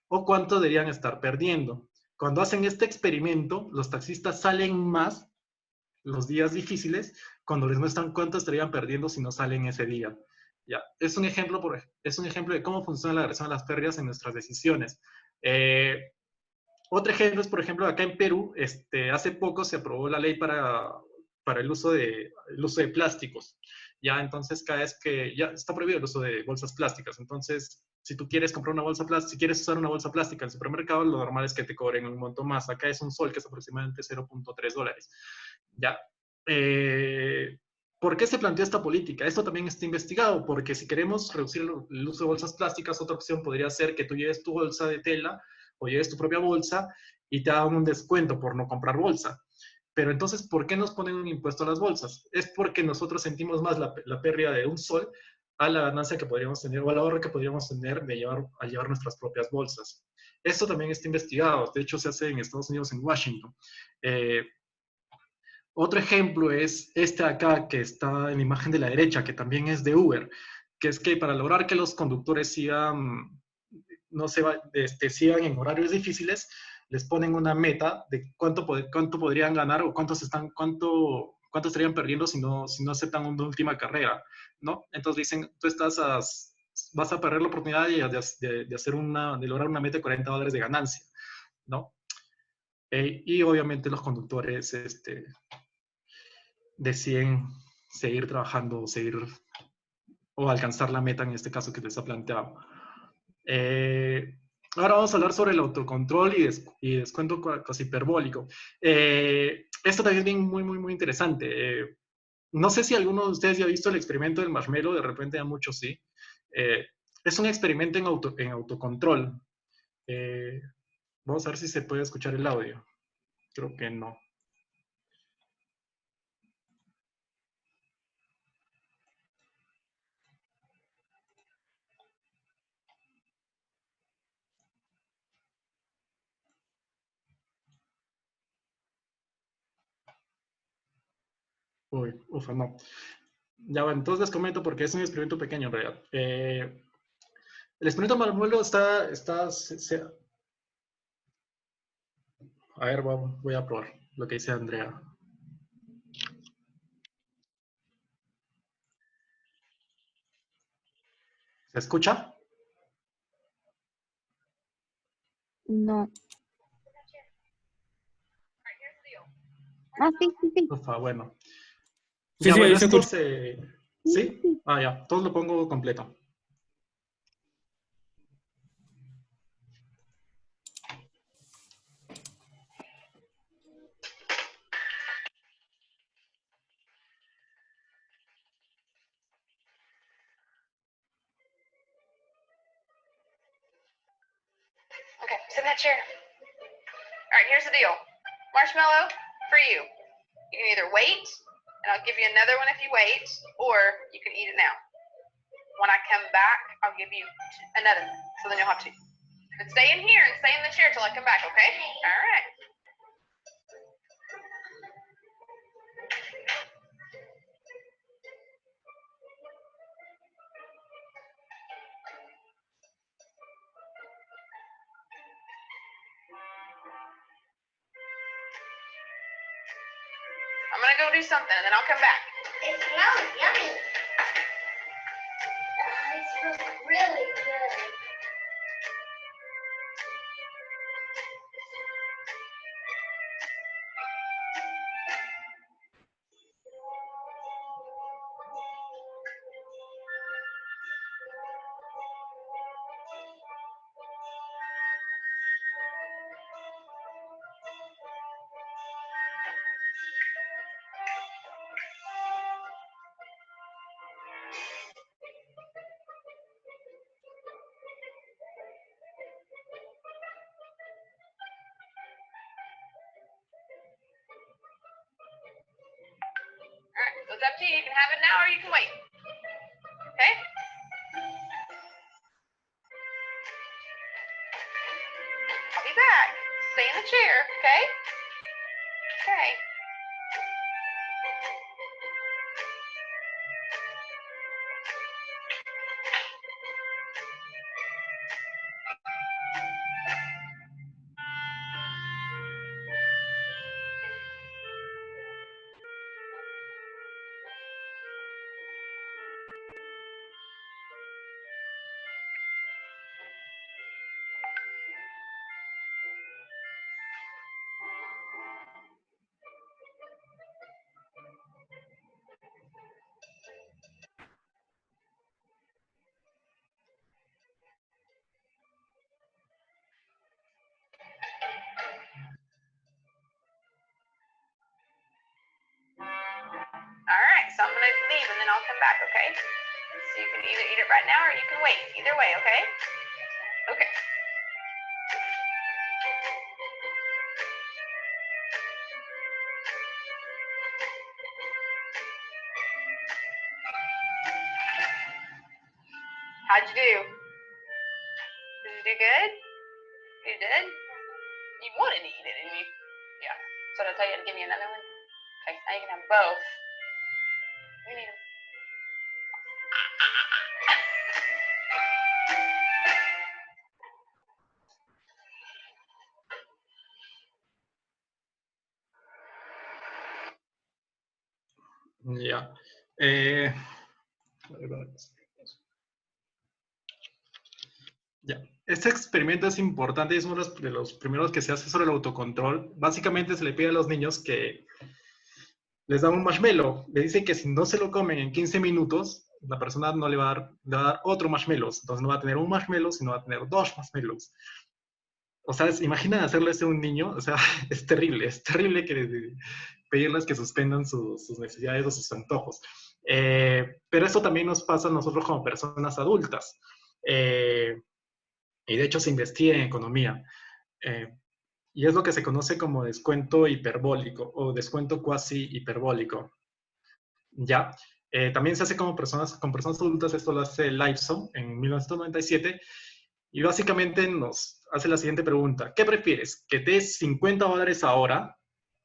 O cuánto deberían estar perdiendo. Cuando hacen este experimento, los taxistas salen más los días difíciles cuando les muestran cuánto estarían perdiendo si no salen ese día. Ya, es un ejemplo de cómo funciona la agresión a las pérdidas en nuestras decisiones. Otro ejemplo es, por ejemplo, acá en Perú, hace poco se aprobó la ley para el uso de plásticos. Ya, entonces, cada vez que ya está prohibido el uso de bolsas plásticas. Entonces, si tú quieres comprar una bolsa plástica, si quieres usar una bolsa plástica en el supermercado, lo normal es que te cobren un monto más. Acá es un sol, que es aproximadamente 0.3 dólares. Ya. ¿Por qué se planteó esta política? Esto también está investigado, porque si queremos reducir el uso de bolsas plásticas, otra opción podría ser que tú lleves tu bolsa de tela o lleves tu propia bolsa y te hagan un descuento por no comprar bolsa. Pero entonces, ¿por qué nos ponen un impuesto a las bolsas? Es porque nosotros sentimos más la pérdida de un sol a la ganancia que podríamos tener o al ahorro que podríamos tener al llevar nuestras propias bolsas. Esto también está investigado. De hecho, se hace en Estados Unidos, en Washington. Otro ejemplo es este acá, que está en la imagen de la derecha, que también es de Uber, que es que para lograr que los conductores sigan en horarios difíciles, les ponen una meta de cuánto podrían ganar o cuánto estarían perdiendo si no aceptan una última carrera, ¿no? Entonces dicen, tú vas a perder la oportunidad de lograr una meta de $40 de ganancia, ¿no? Y obviamente los conductores deciden seguir trabajando o alcanzar la meta en este caso que les ha planteado. Ahora vamos a hablar sobre el autocontrol y descuento casi hiperbólico. Esto también es bien muy, muy, muy interesante. No sé si alguno de ustedes ya ha visto el experimento del marshmallow, de repente a muchos sí. Es un experimento en autocontrol. Vamos a ver si se puede escuchar el audio. Creo que no. Uy, ufa, no. Ya, bueno, entonces les comento porque es un experimento pequeño en realidad. El experimento marshmallow a ver, voy a probar lo que dice Andrea. ¿Se escucha? No. Ah, sí, sí, sí. Ufa, bueno. Sí, Ya, sí, bueno, ahí se esto escucha. ¿Sí? Ah, ya. Entonces lo pongo completo. Okay, sit in that chair. All right, here's the deal. Marshmallow, for you. You can either wait, and I'll give you another one if you wait, or you can eat it now. When I come back, I'll give you another one, so then you'll have two. But stay in here and stay in the chair till I come back, okay? All right. I'm gonna go do something and then I'll come back. It smells yummy. It smells really good. All right, so it's up to you. You can have it now or you can wait. Okay? I'll be back. Stay in the chair, okay? Okay. All right, so I'm gonna leave and then I'll come back, okay? So you can either eat it right now or you can wait. Either way, okay? Okay. How'd you do? Did you do good? You did? You wanted to eat it, didn't you? Yeah. So did I tell you to give me another one? Okay, now you can have both. You need them. Ya. Ya. Este experimento es importante y es uno de los primeros que se hace sobre el autocontrol. Básicamente se le pide a los niños que les dan un marshmallow. Le dicen que si no se lo comen en 15 minutos, la persona no le va a dar otro marshmallow. Entonces no va a tener un marshmallow, sino va a tener 2 marshmallows. O sea, imagina hacerle eso a un niño. O sea, es terrible que pedirles que suspendan sus necesidades o sus antojos. Pero eso también nos pasa a nosotros como personas adultas. Y de hecho se investiga en economía. Y es lo que se conoce como descuento hiperbólico o descuento cuasi hiperbólico. ¿Ya? También se hace con personas adultas. Esto lo hace Lifeson en 1997. Y básicamente nos hace la siguiente pregunta. ¿Qué prefieres? ¿Que te des $50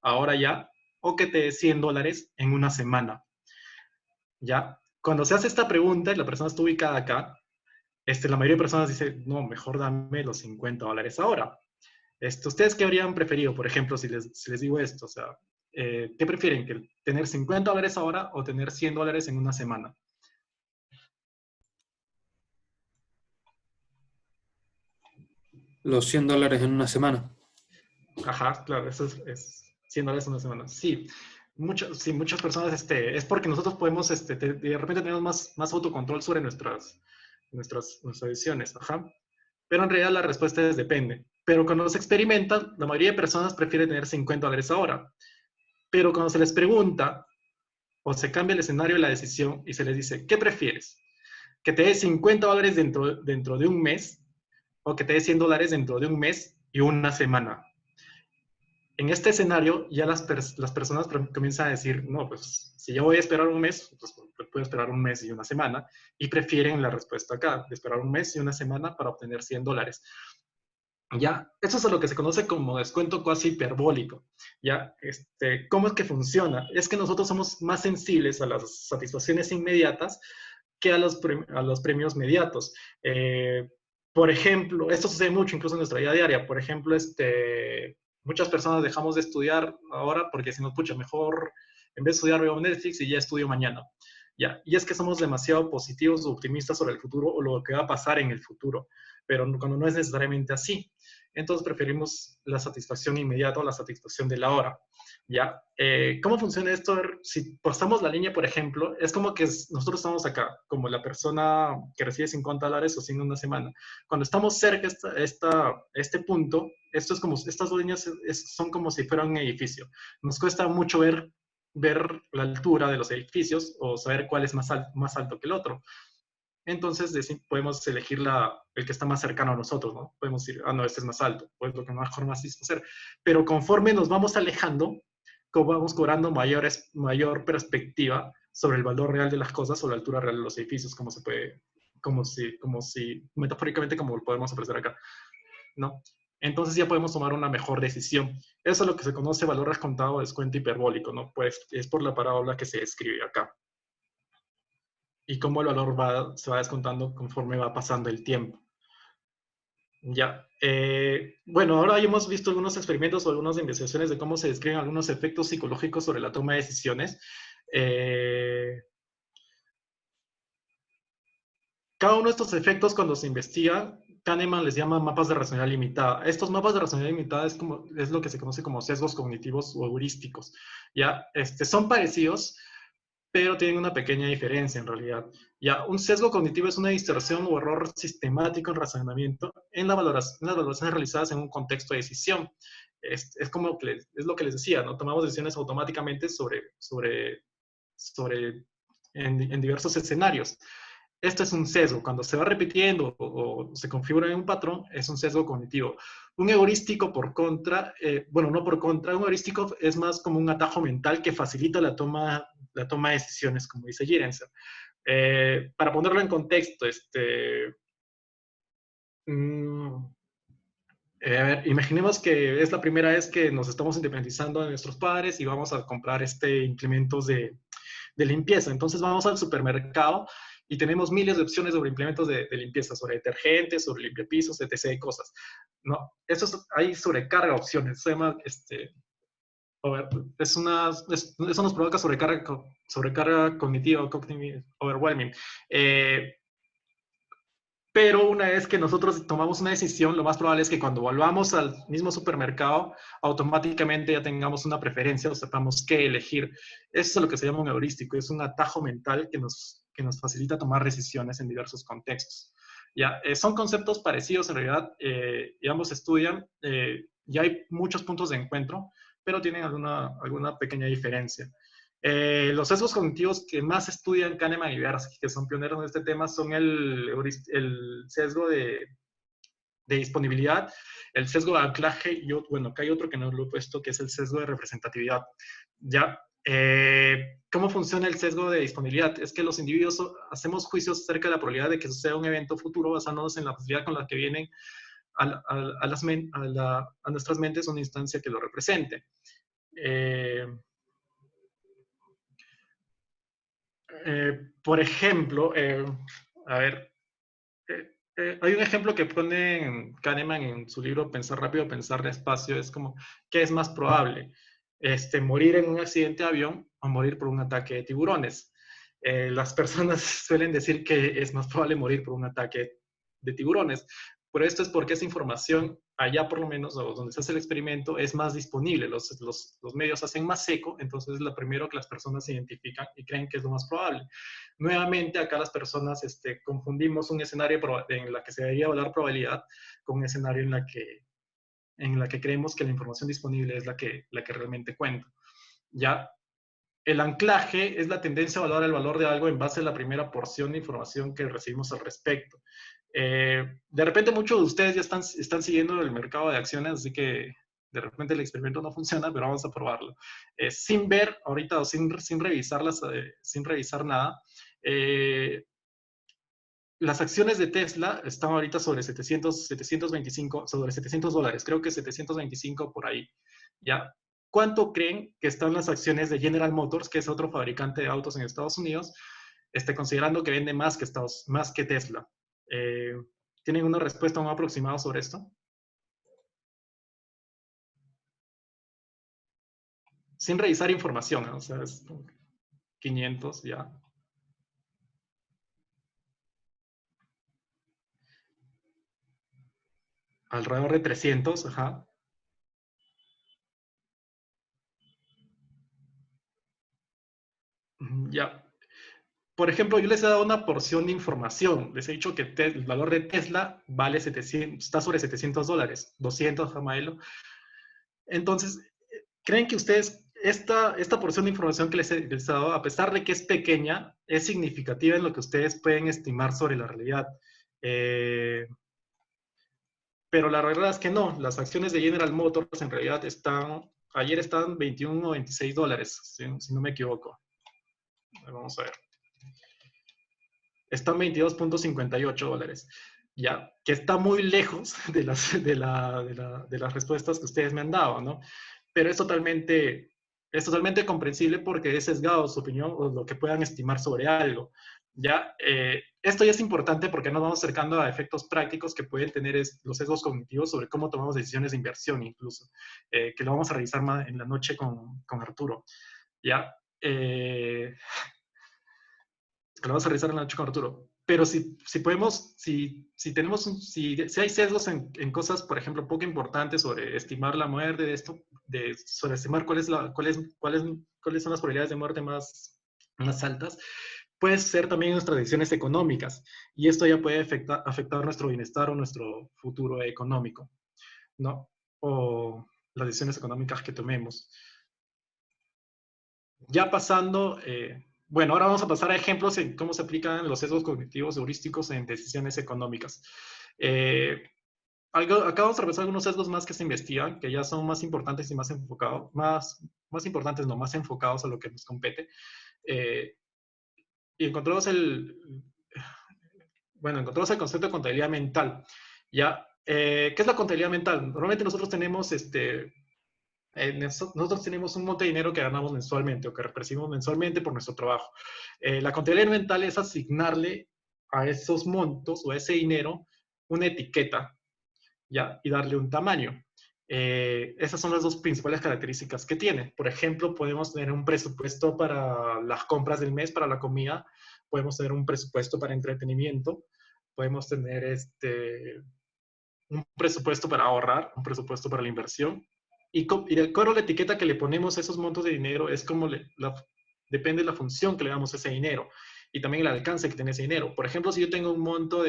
ahora ya, o que te des $100 en una semana? ¿Ya? Cuando se hace esta pregunta y la persona está ubicada acá, la mayoría de personas dice, no, mejor dame los $50 ahora. ¿Ustedes qué habrían preferido, por ejemplo, si les digo esto? O sea, ¿qué prefieren? ¿Que ¿Tener $50 ahora o tener $100 en una semana? Los $100 en una semana. Ajá, claro, eso es $100 en una semana. Sí, muchas personas, es porque nosotros podemos, de repente tenemos más autocontrol sobre nuestras decisiones, ajá. Pero en realidad la respuesta es depende. Pero cuando se experimenta, la mayoría de personas prefiere tener $50 ahora. Pero cuando se les pregunta, o se cambia el escenario de la decisión y se les dice, ¿qué prefieres? ¿Que te des $50 dentro de un mes? ¿O que te des $100 dentro de un mes y una semana? En este escenario, ya las personas comienzan a decir, no, pues si yo voy a esperar un mes, pues puedo esperar un mes y una semana, y prefieren la respuesta acá, de esperar un mes y una semana para obtener $100. ¿Ya? Eso es a lo que se conoce como descuento cuasi hiperbólico. ¿Ya? ¿Cómo es que funciona? Es que nosotros somos más sensibles a las satisfacciones inmediatas que a los premios mediatos. Por ejemplo, esto sucede mucho incluso en nuestra vida diaria. Por ejemplo, muchas personas dejamos de estudiar ahora porque si nos pucha, mejor en vez de estudiar veo Netflix y ya estudio mañana. ¿Ya? Y es que somos demasiado positivos o optimistas sobre el futuro o lo que va a pasar en el futuro, pero cuando no es necesariamente así. Entonces preferimos la satisfacción inmediata o la satisfacción de la hora. ¿Ya? ¿Cómo funciona esto? Si pasamos la línea, por ejemplo, es como que nosotros estamos acá, como la persona que recibe $50 o 100 en una semana. Cuando estamos cerca a este punto, esto es como, estas dos líneas son como si fuera un edificio. Nos cuesta mucho ver la altura de los edificios o saber cuál es más alto que el otro. Entonces podemos elegir el que está más cercano a nosotros, ¿no? Podemos decir, ah, no, este es más alto, pues lo que mejor más es hacer. Pero conforme nos vamos alejando, vamos cobrando mayor perspectiva sobre el valor real de las cosas o la altura real de los edificios, como si metafóricamente como lo podemos apreciar acá, ¿no? Entonces ya podemos tomar una mejor decisión. Eso es lo que se conoce valor descontado o descuento hiperbólico, ¿no? Pues es por la parábola que se describe acá. Y cómo el valor se va descontando conforme va pasando el tiempo. Ya. Bueno, ahora ya hemos visto algunos experimentos o algunas investigaciones de cómo se describen algunos efectos psicológicos sobre la toma de decisiones. Cada uno de estos efectos, cuando se investiga, Kahneman les llama mapas de racionalidad limitada. Estos mapas de racionalidad limitada es lo que se conoce como sesgos cognitivos o heurísticos. ¿Ya? Son parecidos, pero tienen una pequeña diferencia en realidad. Ya, un sesgo cognitivo es una distorsión o error sistemático en razonamiento en las valoraciones realizadas en un contexto de decisión. Es como es lo que les decía, ¿no? Tomamos decisiones automáticamente en diversos escenarios. Esto es un sesgo. Cuando se va repitiendo o se configura en un patrón, es un sesgo cognitivo. Un heurístico, por contra, bueno, no por contra, un heurístico es más como un atajo mental que facilita la toma de decisiones, como dice Girenser. Para ponerlo en contexto, a ver, imaginemos que es la primera vez que nos estamos independizando de nuestros padres y vamos a comprar implementos de limpieza. Entonces vamos al supermercado y tenemos miles de opciones sobre implementos de limpieza, sobre detergentes, sobre limpiapisos, etc. de cosas. ¿No? Hay sobrecarga de opciones. Se llama, eso nos provoca sobrecarga cognitiva, overwhelming. Pero una vez que nosotros tomamos una decisión, lo más probable es que cuando volvamos al mismo supermercado, automáticamente ya tengamos una preferencia o sepamos qué elegir. Eso es lo que se llama un heurístico, es un atajo mental que nos facilita tomar decisiones en diversos contextos. Ya, son conceptos parecidos en realidad, y ambos estudian, ya hay muchos puntos de encuentro, pero tienen alguna pequeña diferencia. Los sesgos cognitivos que más estudian Kahneman y Tversky, que son pioneros en este tema, son el sesgo de disponibilidad, el sesgo de anclaje y, bueno, acá hay otro que no lo he puesto, que es el sesgo de representatividad. ¿Ya? ¿Cómo funciona el sesgo de disponibilidad? Es que los individuos hacemos juicios acerca de la probabilidad de que suceda un evento futuro basándonos en la facilidad con la que vienen a nuestras mentes una instancia que lo represente. Por ejemplo, a ver, hay un ejemplo que pone Kahneman en su libro Pensar rápido, pensar despacio, es como, ¿qué es más probable? Morir en un accidente de avión o morir por un ataque de tiburones. Las personas suelen decir que es más probable morir por un ataque de tiburones, pero esto es porque esa información, allá por lo menos, o donde se hace el experimento, es más disponible, los medios hacen más seco, entonces es lo primero que las personas identifican y creen que es lo más probable. Nuevamente, acá las personas confundimos un escenario en la que se debería evaluar probabilidad con un escenario en la que creemos que la información disponible es la que realmente cuenta. Ya, el anclaje es la tendencia a evaluar el valor de algo en base a la primera porción de información que recibimos al respecto. De repente muchos de ustedes ya están siguiendo el mercado de acciones, así que de repente el experimento no funciona, pero vamos a probarlo. Sin ver ahorita o sin revisar nada, las acciones de Tesla están ahorita sobre 725, sobre $700, creo que 725 por ahí, ¿ya? ¿Cuánto creen que están las acciones de General Motors, que es otro fabricante de autos en Estados Unidos, considerando que vende más que Tesla? ¿Tienen una respuesta más aproximada sobre esto? Sin revisar información, ¿no? O sea, es 500 ya. Alrededor de 300, ajá. Ya. Por ejemplo, yo les he dado una porción de información. Les he dicho que el valor de Tesla vale 700, está sobre $700, 200, Jamaelo. Entonces, ¿creen que ustedes, esta porción de información que les he dado, a pesar de que es pequeña, es significativa en lo que ustedes pueden estimar sobre la realidad? Pero la realidad es que no. Las acciones de General Motors en realidad ayer estaban 21 o 26 dólares, si no me equivoco. Vamos a ver. Están 22.58 dólares. Ya, que está muy lejos de las respuestas que ustedes me han dado, ¿no? Pero es totalmente comprensible porque es sesgado su opinión o lo que puedan estimar sobre algo. ¿Ya? Esto ya es importante porque nos vamos acercando a efectos prácticos que pueden tener los sesgos cognitivos sobre cómo tomamos decisiones de inversión incluso, que lo vamos a revisar más en la noche con Arturo. ¿Ya? Que lo vamos a revisar en la noche con Arturo. Pero si podemos, si hay sesgos en cosas, por ejemplo, poco importantes sobre estimar la muerte de esto, sobre estimar cuáles son las probabilidades de muerte más altas, puede ser también nuestras decisiones económicas. Y esto ya puede afectar nuestro bienestar o nuestro futuro económico, ¿no? O las decisiones económicas que tomemos. Ya pasando... bueno, ahora vamos a pasar a ejemplos en cómo se aplican los sesgos cognitivos heurísticos en decisiones económicas. Acá vamos a repasar algunos sesgos más que se investigan, que ya son más importantes y más enfocados, más importantes, no, más enfocados a lo que nos compete. Y encontramos encontramos el concepto de contabilidad mental. ¿Ya? ¿Qué es la contabilidad mental? Normalmente nosotros tenemos nosotros tenemos un monte de dinero que ganamos mensualmente o que recibimos mensualmente por nuestro trabajo. La contabilidad mental es asignarle a esos montos o a ese dinero una etiqueta, ¿ya? Y darle un tamaño. Esas son las dos principales características que tiene. Por ejemplo, podemos tener un presupuesto para las compras del mes, para la comida, podemos tener un presupuesto para entretenimiento, podemos tener un presupuesto para ahorrar, un presupuesto para la inversión. Y de acuerdo a la etiqueta que le ponemos a esos montos de dinero, es como depende de la función que le damos a ese dinero y también el alcance que tiene ese dinero. Por ejemplo, si yo tengo un monto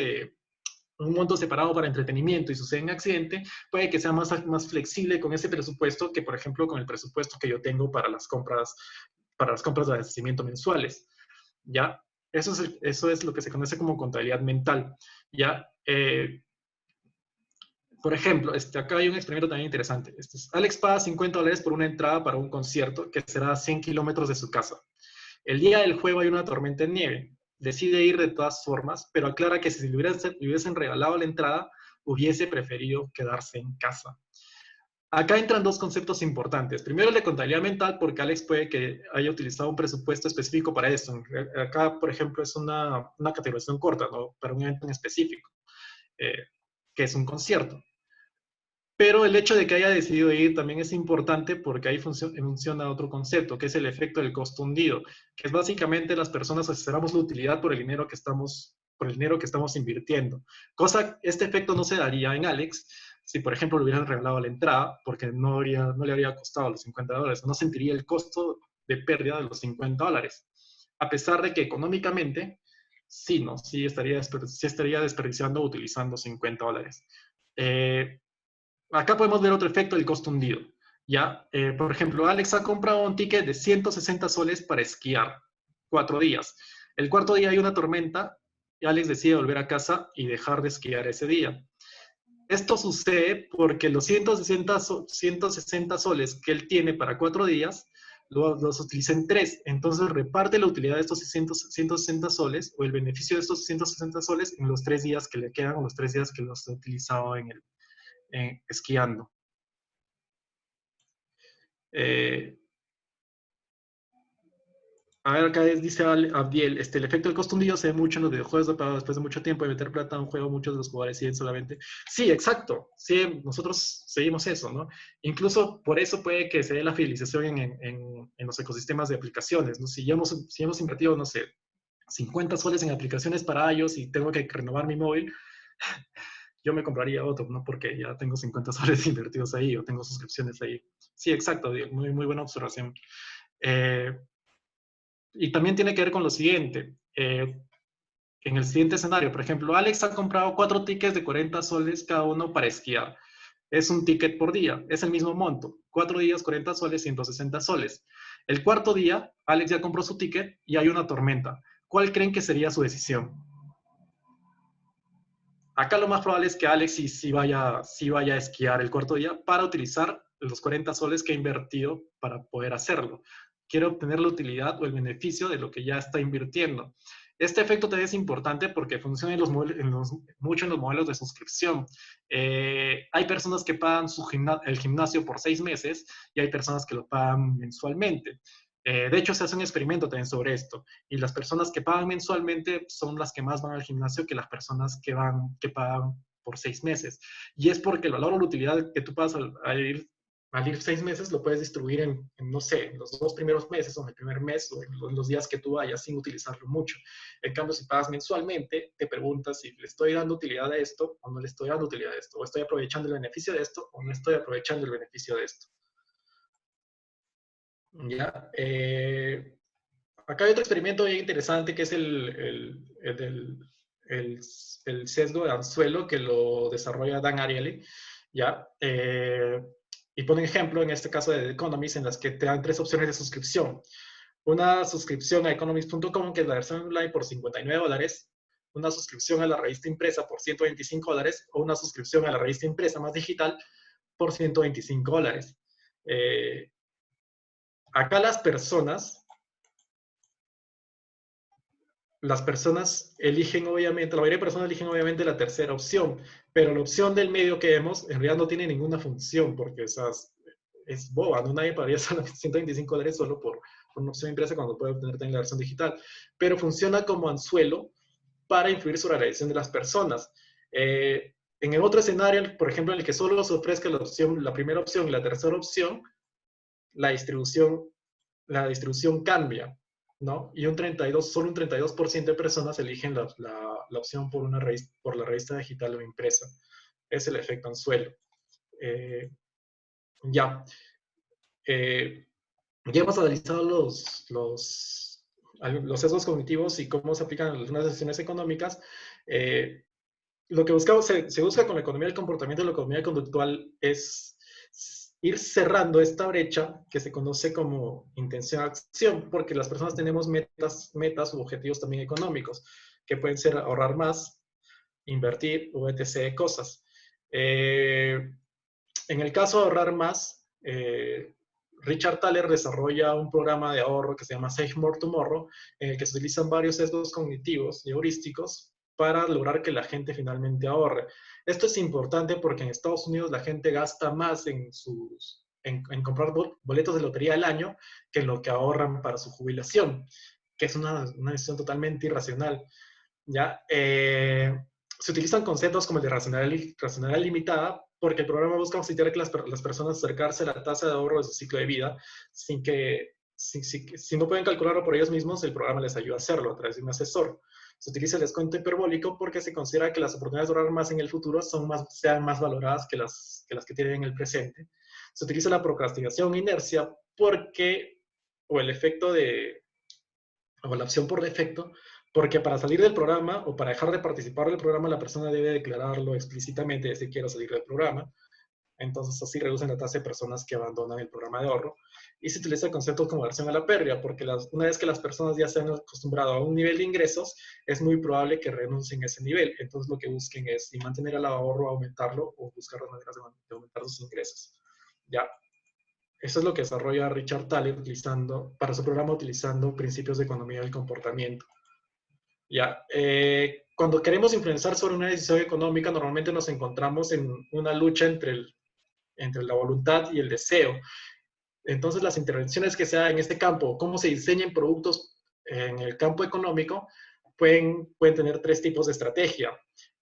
separado para entretenimiento y sucede un accidente, puede que sea más flexible con ese presupuesto que, por ejemplo, con el presupuesto que yo tengo para las compras de abastecimiento mensuales. ¿Ya? Eso es lo que se conoce como contabilidad mental. ¿Ya? Por ejemplo, acá hay un experimento también interesante. Alex paga $50 por una entrada para un concierto que será a 100 kilómetros de su casa. El día del juego hay una tormenta en nieve. Decide ir de todas formas, pero aclara que si le hubiesen regalado la entrada, hubiese preferido quedarse en casa. Acá entran dos conceptos importantes. Primero, el de contabilidad mental, porque Alex puede que haya utilizado un presupuesto específico para eso. Acá, por ejemplo, es una categorización corta, ¿no? Para un evento en específico, que es un concierto. Pero el hecho de que haya decidido ir también es importante porque ahí funciona otro concepto, que es el efecto del costo hundido, que es básicamente las personas asesoramos la utilidad por el dinero que estamos invirtiendo. Este efecto no se daría en Alex si, por ejemplo, le hubieran regalado la entrada, porque no le habría costado los $50, no sentiría el costo de pérdida de los $50, a pesar de que económicamente sí estaría desperdiciando o utilizando $50. Acá podemos ver otro efecto del costo hundido. ¿Ya? Por ejemplo, Alex ha comprado un ticket de 160 soles para esquiar 4 días. El cuarto día hay una tormenta y Alex decide volver a casa y dejar de esquiar ese día. Esto sucede porque los 160 soles que él tiene para 4 días los utiliza en 3. Entonces reparte la utilidad de estos 160 soles o el beneficio de estos 160 soles en los 3 días que le quedan o los 3 días que los ha utilizado esquiando. A ver, acá dice Abdiel, el efecto del costo hundido se ve mucho en los videojuegos, pero después de mucho tiempo de meter plata a un juego, muchos de los jugadores siguen solamente... Sí, exacto. Sí, nosotros seguimos eso, ¿no? Incluso por eso puede que se dé la fidelización en los ecosistemas de aplicaciones, ¿no? Si hemos invertido, no sé, 50 soles en aplicaciones para iOS y tengo que renovar mi móvil, yo me compraría otro, ¿no? Porque ya tengo 50 soles invertidos ahí o tengo suscripciones ahí. Sí, exacto, muy, muy buena observación. Y también tiene que ver con lo siguiente. En el siguiente escenario, por ejemplo, Alex ha comprado 4 tickets de 40 soles cada uno para esquiar. Es un ticket por día, es el mismo monto. 4 días, 40 soles, 160 soles. El cuarto día, Alex ya compró su ticket y hay una tormenta. ¿Cuál creen que sería su decisión? Acá lo más probable es que Alex sí vaya a esquiar el cuarto día para utilizar los 40 soles que ha invertido para poder hacerlo. Quiere obtener la utilidad o el beneficio de lo que ya está invirtiendo. Este efecto también es importante porque funciona mucho en los modelos de suscripción. Hay personas que pagan el gimnasio por 6 meses y hay personas que lo pagan mensualmente. De hecho, se hace un experimento también sobre esto. Y las personas que pagan mensualmente son las que más van al gimnasio que las personas que pagan por 6 meses. Y es porque el valor o la utilidad que tú pagas al ir 6 meses lo puedes distribuir no sé, en los 2 primeros meses o en el primer mes o en los días que tú vayas sin utilizarlo mucho. En cambio, si pagas mensualmente, te preguntas si le estoy dando utilidad a esto o no le estoy dando utilidad a esto, o estoy aprovechando el beneficio de esto o no estoy aprovechando el beneficio de esto. ¿Ya? Acá hay otro experimento bien interesante que es el sesgo de anzuelo que lo desarrolla Dan Ariely, ¿ya? Y pone un ejemplo, en este caso de The Economist, en las que te dan 3 opciones de suscripción. Una suscripción a economist.com, que es la versión online, por $59, una suscripción a la revista impresa por $125, o una suscripción a la revista impresa más digital por $125. Acá las personas eligen obviamente, la mayoría de personas eligen obviamente la tercera opción, pero la opción del medio que vemos en realidad no tiene ninguna función, porque es boba, no nadie pagaría $125 solo por una opción impresa cuando puede obtener también la versión digital, pero funciona como anzuelo para influir sobre la decisión de las personas. En el otro escenario, por ejemplo, en el que solo se ofrezca la primera opción y la tercera opción, la distribución cambia, ¿no? Y solo un 32% de personas eligen la opción por la revista digital o impresa. Es el efecto anzuelo. Ya hemos analizado los sesgos cognitivos y cómo se aplican en algunas decisiones económicas. Lo que se busca con la economía del comportamiento y la economía conductual es ir cerrando esta brecha que se conoce como intención-acción, porque las personas tenemos metas u objetivos también económicos, que pueden ser ahorrar más, invertir o etc. cosas. En el caso de ahorrar más, Richard Thaler desarrolla un programa de ahorro que se llama Save More Tomorrow, en el que se utilizan varios sesgos cognitivos y heurísticos para lograr que la gente finalmente ahorre. Esto es importante porque en Estados Unidos la gente gasta más en comprar boletos de lotería al año que en lo que ahorran para su jubilación, que es una decisión totalmente irracional. ¿Ya? Se utilizan conceptos como el de racionalidad limitada porque el programa busca facilitar que las personas acercarse a la tasa de ahorro de su ciclo de vida si no pueden calcularlo por ellos mismos, el programa les ayuda a hacerlo a través de un asesor. Se utiliza el descuento hiperbólico porque se considera que las oportunidades de ahorrar más en el futuro sean más valoradas que las que tienen en el presente. Se utiliza la procrastinación e inercia o la opción por defecto, porque para salir del programa o para dejar de participar del programa, la persona debe declararlo explícitamente si quiere salir del programa. Entonces así reducen la tasa de personas que abandonan el programa de ahorro. Y se utiliza conceptos como aversión a la pérdida, porque una vez que las personas ya se han acostumbrado a un nivel de ingresos, es muy probable que renuncien a ese nivel. Entonces lo que busquen es si mantener el ahorro, aumentarlo o buscar las maneras de aumentar sus ingresos. ¿Ya? Eso es lo que desarrolla Richard Thaler para su programa utilizando principios de economía del comportamiento. Ya, cuando queremos influenciar sobre una decisión económica, normalmente nos encontramos en una lucha entre la voluntad y el deseo. Entonces, las intervenciones que se dan en este campo, cómo se diseñan productos en el campo económico, pueden tener tres tipos de estrategia.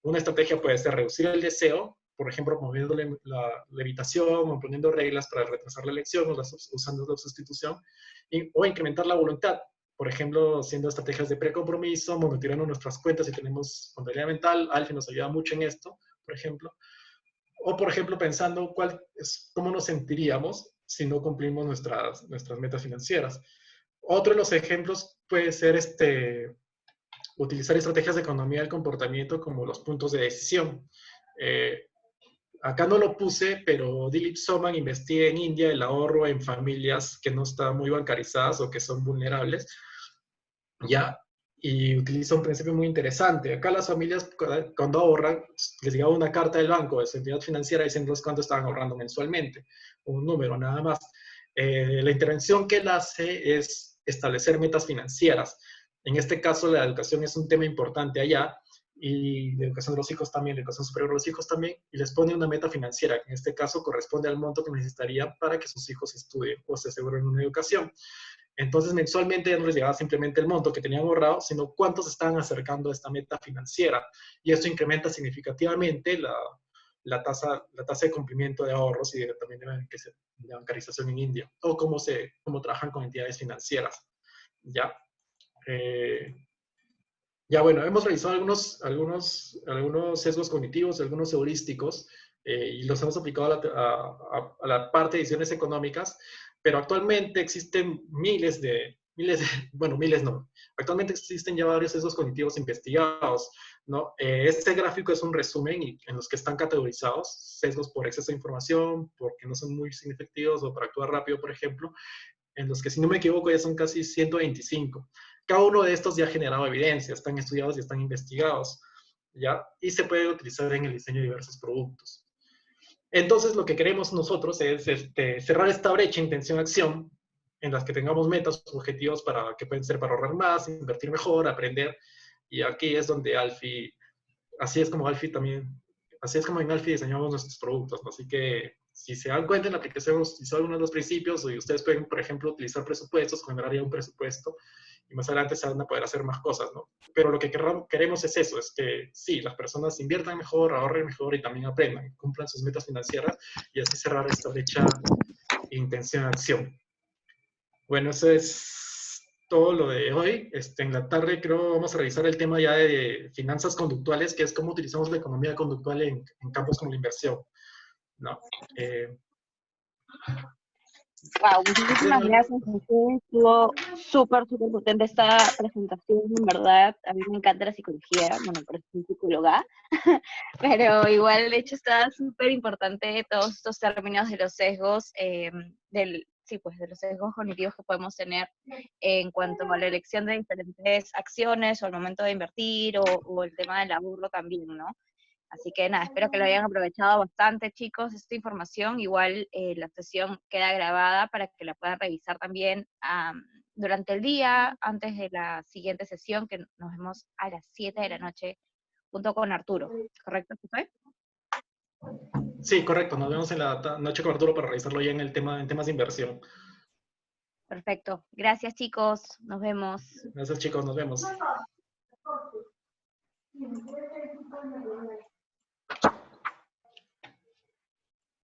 Una estrategia puede ser reducir el deseo, por ejemplo, promoviendo la evitación o poniendo reglas para retrasar la elección o usando la sustitución, o incrementar la voluntad, por ejemplo, haciendo estrategias de precompromiso, monitoreando nuestras cuentas si tenemos contabilidad mental. Alfie nos ayuda mucho en esto, por ejemplo. O, por ejemplo, pensando cómo nos sentiríamos si no cumplimos nuestras metas financieras. Otro de los ejemplos puede ser utilizar estrategias de economía del comportamiento como los puntos de decisión. Acá no lo puse, pero Dilip Soman investiga en India el ahorro en familias que no están muy bancarizadas o que son vulnerables, ¿ya? Y utiliza un principio muy interesante. Acá las familias, cuando ahorran, les llegaba una carta del banco, de su entidad financiera, diciéndoles cuánto estaban ahorrando mensualmente, un número nada más. La intervención que él hace es establecer metas financieras. En este caso, la educación es un tema importante allá, y la educación de los hijos también, la educación superior de los hijos también, y les pone una meta financiera, que en este caso corresponde al monto que necesitarían para que sus hijos estudien o se aseguren una educación. Entonces, mensualmente ya no les llegaba simplemente el monto que tenían ahorrado, sino cuántos estaban acercando a esta meta financiera. Y esto incrementa significativamente la tasa de cumplimiento de ahorros y también de bancarización en India, o cómo trabajan con entidades financieras. ¿Ya? Ya, bueno, hemos revisado algunos sesgos cognitivos, algunos heurísticos, y los hemos aplicado a la parte de decisiones económicas, pero actualmente existen bueno, miles no, actualmente existen ya varios sesgos cognitivos investigados, ¿no? Este gráfico es un resumen en los que están categorizados sesgos por exceso de información, porque no son muy significativos, o para actuar rápido, por ejemplo, en los que, si no me equivoco, ya son casi 125. Cada uno de estos ya ha generado evidencia, están estudiados y están investigados, ¿ya? Y se puede utilizar en el diseño de diversos productos. Entonces, lo que queremos nosotros es cerrar esta brecha intención-acción, en las que tengamos metas, objetivos que pueden ser para ahorrar más, invertir mejor, aprender, y aquí es donde así es como en Alfie diseñamos nuestros productos, ¿no? Así que, si se dan cuenta, en la aplicación hemos utilizado algunos de los principios, y ustedes pueden, por ejemplo, utilizar presupuestos, generar ya un presupuesto, y más adelante se van a poder hacer más cosas, ¿no? Pero lo que queremos es eso, es que sí, las personas inviertan mejor, ahorren mejor y también aprendan, cumplan sus metas financieras, y así cerrar esta brecha intención-acción. Bueno, eso es todo lo de hoy. En la tarde creo vamos a revisar el tema ya de finanzas conductuales, que es cómo utilizamos la economía conductual en campos como la inversión, ¿no? Wow, muchísimas gracias, José. Estuvo súper potente esta presentación, en verdad. A mí me encanta la psicología, bueno, por eso soy psicóloga, pero igual, de hecho, está súper importante todos estos términos de los sesgos, pues de los sesgos cognitivos que podemos tener en cuanto a la elección de diferentes acciones o al momento de invertir o el tema del ahorro también, ¿no? Así que nada, espero que lo hayan aprovechado bastante, chicos, esta información. Igual la sesión queda grabada para que la puedan revisar también durante el día, antes de la siguiente sesión, que nos vemos a las 7 de la noche junto con Arturo. ¿Correcto, José? Sí, correcto. Nos vemos en la noche con Arturo para revisarlo ya en temas de inversión. Perfecto. Gracias, chicos. Nos vemos. Gracias, chicos. Nos vemos.